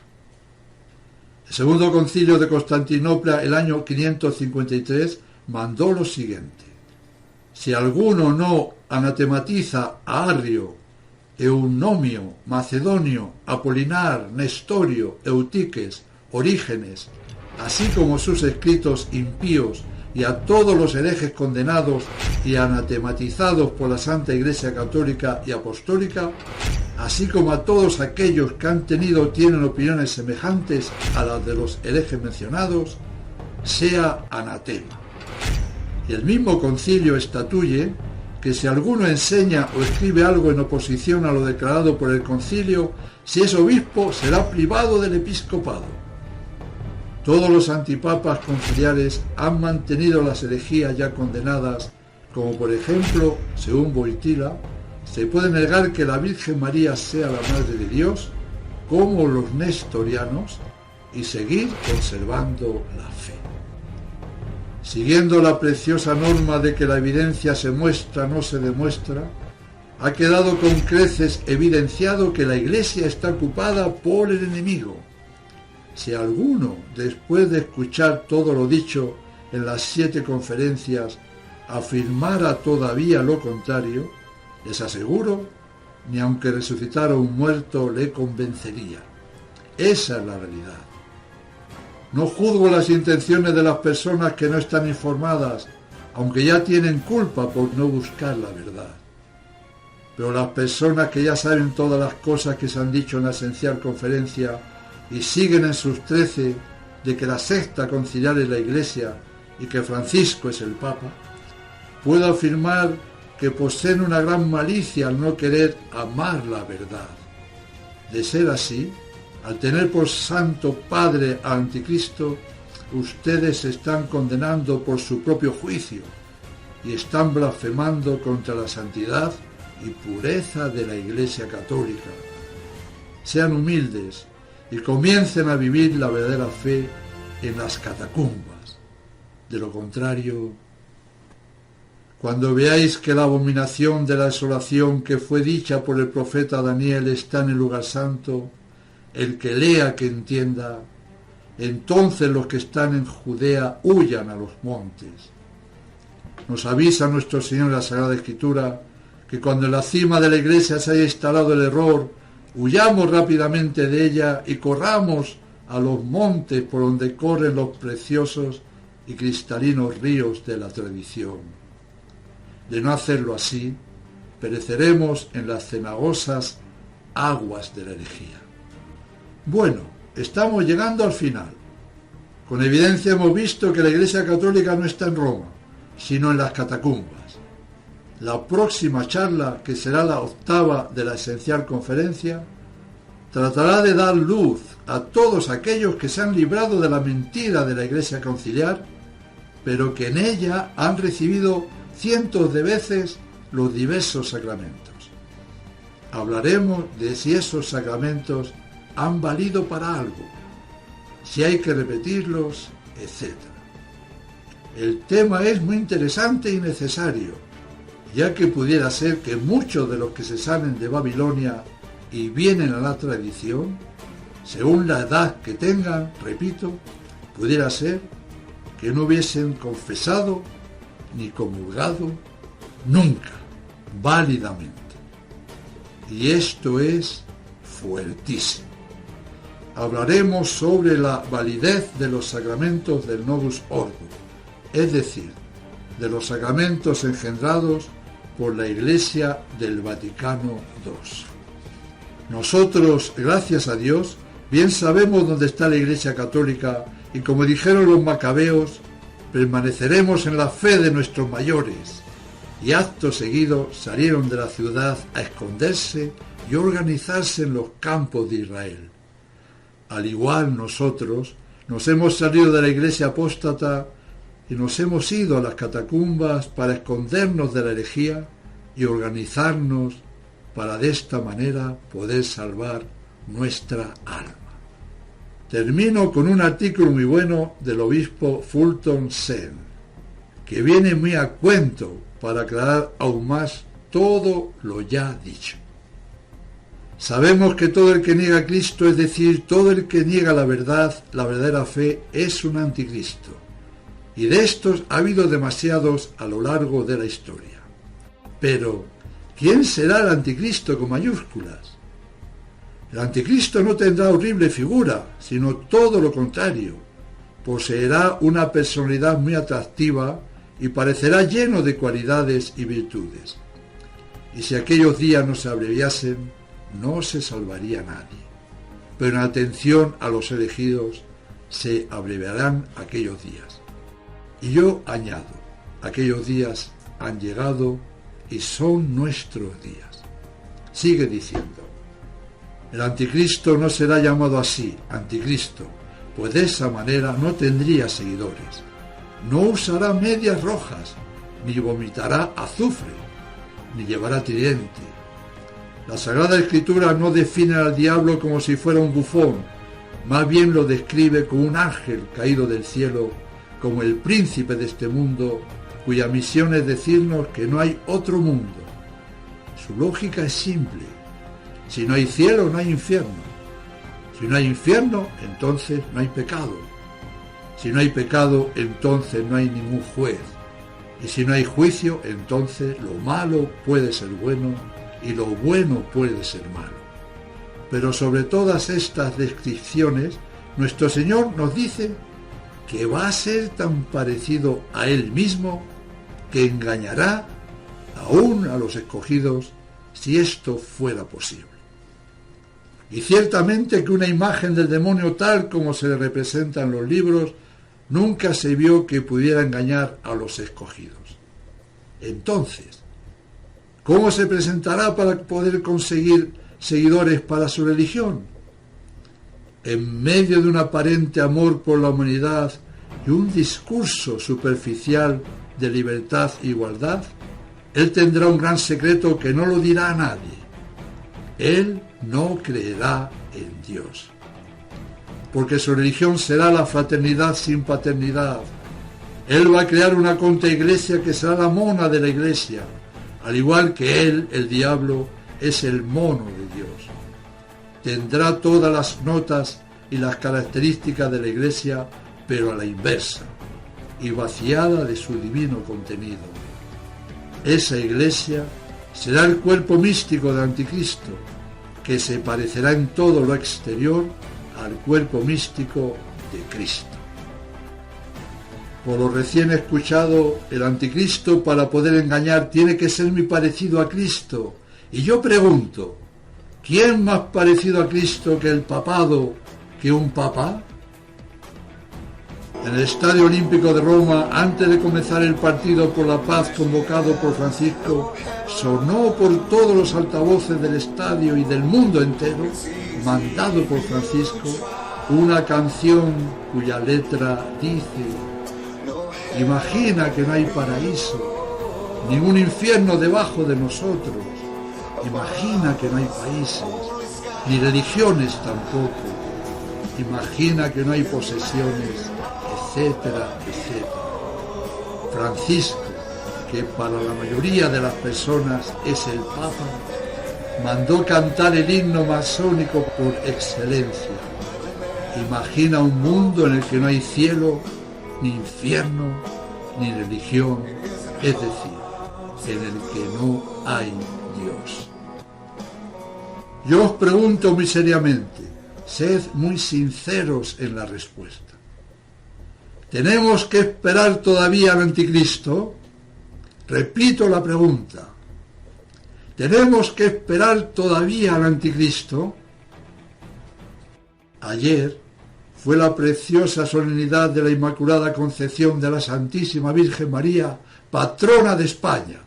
El Segundo Concilio de Constantinopla, el año 553, mandó lo siguiente: si alguno no anatematiza a Arrio, Eunomio, Macedonio, Apolinar, Nestorio, Eutiques, Orígenes, así como sus escritos impíos, y a todos los herejes condenados y anatematizados por la Santa Iglesia Católica y Apostólica, así como a todos aquellos que han tenido o tienen opiniones semejantes a las de los herejes mencionados, sea anatema. Y el mismo concilio estatuye que si alguno enseña o escribe algo en oposición a lo declarado por el concilio, si es obispo, será privado del episcopado. Todos los antipapas conciliares han mantenido las herejías ya condenadas, como por ejemplo, según Wojtyla, se puede negar que la Virgen María sea la Madre de Dios, como los nestorianos, y seguir conservando la fe. Siguiendo la preciosa norma de que la evidencia se muestra, no se demuestra, ha quedado con creces evidenciado que la Iglesia está ocupada por el enemigo. Si alguno, después de escuchar todo lo dicho en las 7 conferencias, afirmara todavía lo contrario, les aseguro, ni aunque resucitara un muerto le convencería. Esa es la realidad. No juzgo las intenciones de las personas que no están informadas, aunque ya tienen culpa por no buscar la verdad. Pero las personas que ya saben todas las cosas que se han dicho en la esencial conferencia y siguen en sus 13 de que la secta conciliar es la Iglesia y que Francisco es el Papa, puedo afirmar que poseen una gran malicia al no querer amar la verdad. De ser así, al tener por santo padre al anticristo, ustedes se están condenando por su propio juicio y están blasfemando contra la santidad y pureza de la Iglesia Católica. Sean humildes y comiencen a vivir la verdadera fe en las catacumbas. De lo contrario, cuando veáis que la abominación de la desolación que fue dicha por el profeta Daniel está en el lugar santo, el que lea que entienda, entonces los que están en Judea huyan a los montes. Nos avisa nuestro Señor en la Sagrada Escritura que cuando en la cima de la Iglesia se haya instalado el error, huyamos rápidamente de ella y corramos a los montes por donde corren los preciosos y cristalinos ríos de la tradición. De no hacerlo así, pereceremos en las cenagosas aguas de la herejía. Bueno, estamos llegando al final. Con evidencia hemos visto que la Iglesia Católica no está en Roma, sino en las catacumbas. La próxima charla, que será la 8ª de la esencial conferencia, tratará de dar luz a todos aquellos que se han librado de la mentira de la Iglesia conciliar, pero que en ella han recibido cientos de veces los diversos sacramentos. Hablaremos de si esos sacramentos han valido para algo, si hay que repetirlos, etc. El tema es muy interesante y necesario, ya que pudiera ser que muchos de los que se salen de Babilonia y vienen a la tradición, según la edad que tengan, repito, pudiera ser que no hubiesen confesado ni comulgado nunca, válidamente. Y esto es fuertísimo. Hablaremos sobre la validez de los sacramentos del Novus Ordo, es decir, de los sacramentos engendrados por la Iglesia del Vaticano II. Nosotros, gracias a Dios, bien sabemos dónde está la Iglesia Católica y, como dijeron los macabeos, permaneceremos en la fe de nuestros mayores. Y acto seguido salieron de la ciudad a esconderse y organizarse en los campos de Israel. Al igual nosotros nos hemos salido de la Iglesia apóstata y nos hemos ido a las catacumbas para escondernos de la herejía y organizarnos para de esta manera poder salvar nuestra alma. Termino con un artículo muy bueno del obispo Fulton Sheen, que viene muy a cuento para aclarar aún más todo lo ya dicho. Sabemos que todo el que niega a Cristo, es decir, todo el que niega la verdad, la verdadera fe, es un anticristo. Y de estos ha habido demasiados a lo largo de la historia. Pero, ¿quién será el anticristo con mayúsculas? El anticristo no tendrá horrible figura, sino todo lo contrario. Poseerá una personalidad muy atractiva y parecerá lleno de cualidades y virtudes. Y si aquellos días no se abreviasen, no se salvaría nadie. Pero en atención a los elegidos, se abreviarán aquellos días. Y yo añado, aquellos días han llegado y son nuestros días. Sigue diciendo, el anticristo no será llamado así, anticristo, pues de esa manera no tendría seguidores. No usará medias rojas, ni vomitará azufre, ni llevará tridente. La Sagrada Escritura no define al diablo como si fuera un bufón, más bien lo describe como un ángel caído del cielo, como el príncipe de este mundo, cuya misión es decirnos que no hay otro mundo. Su lógica es simple. Si no hay cielo, no hay infierno. Si no hay infierno, entonces no hay pecado. Si no hay pecado, entonces no hay ningún juez. Y si no hay juicio, entonces lo malo puede ser bueno y lo bueno puede ser malo. Pero sobre todas estas descripciones, nuestro Señor nos dice que va a ser tan parecido a Él mismo que engañará aún a los escogidos si esto fuera posible. Y ciertamente que una imagen del demonio tal como se le representa en los libros nunca se vio que pudiera engañar a los escogidos. Entonces, ¿cómo se presentará para poder conseguir seguidores para su religión? En medio de un aparente amor por la humanidad y un discurso superficial de libertad e igualdad, él tendrá un gran secreto que no lo dirá a nadie. Él no creerá en Dios, porque su religión será la fraternidad sin paternidad. Él va a crear una contraiglesia que será la mona de la iglesia, al igual que él, el diablo, es el mono de Dios. Tendrá todas las notas y las características de la iglesia, pero a la inversa, y vaciada de su divino contenido. Esa iglesia será el cuerpo místico del anticristo, que se parecerá en todo lo exterior al cuerpo místico de Cristo. Por lo recién escuchado, el anticristo, para poder engañar, tiene que ser muy parecido a Cristo. Y yo pregunto, ¿quién más parecido a Cristo que el papado, que un papa? En el Estadio Olímpico de Roma, antes de comenzar el partido por la paz convocado por Francisco, sonó por todos los altavoces del estadio y del mundo entero, mandado por Francisco, una canción cuya letra dice: imagina que no hay paraíso, ningún infierno debajo de nosotros. Imagina que no hay países, ni religiones tampoco. imagina que no hay posesiones, etcétera, etcétera. Francisco, que para la mayoría de las personas es el Papa, mandó cantar el himno masónico por excelencia. Imagina un mundo en el que no hay cielo, ni infierno, ni religión, es decir, en el que no hay Dios. Yo os pregunto muy seriamente, sed muy sinceros en la respuesta. ¿Tenemos que esperar todavía al anticristo? Repito la pregunta. ¿Tenemos que esperar todavía al anticristo? Ayer fue la preciosa solemnidad de la Inmaculada Concepción de la Santísima Virgen María, patrona de España,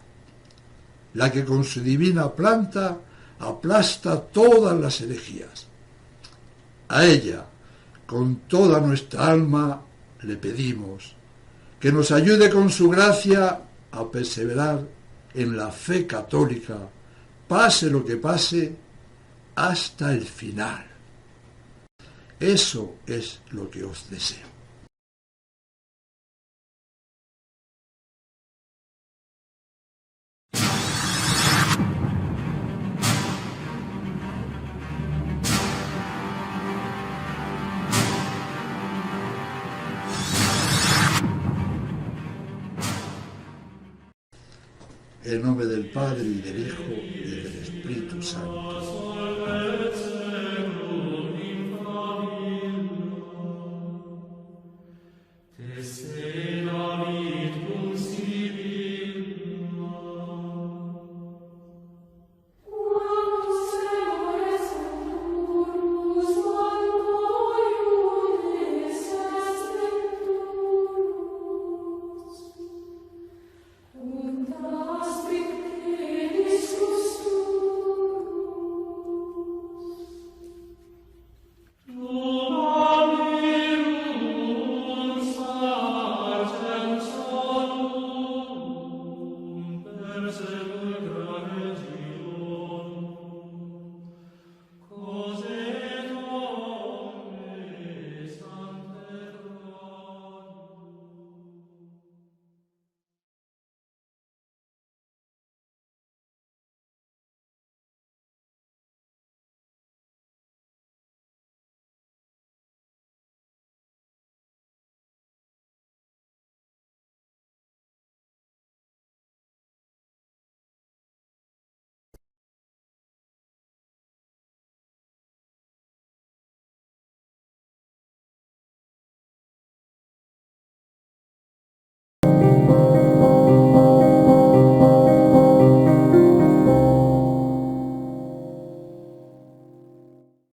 la que con su divina planta aplasta todas las herejías. A ella, con toda nuestra alma, le pedimos que nos ayude con su gracia a perseverar en la fe católica, pase lo que pase, hasta el final. Eso es lo que os deseo. En nombre del Padre, y del Hijo, y del Espíritu Santo. Amén.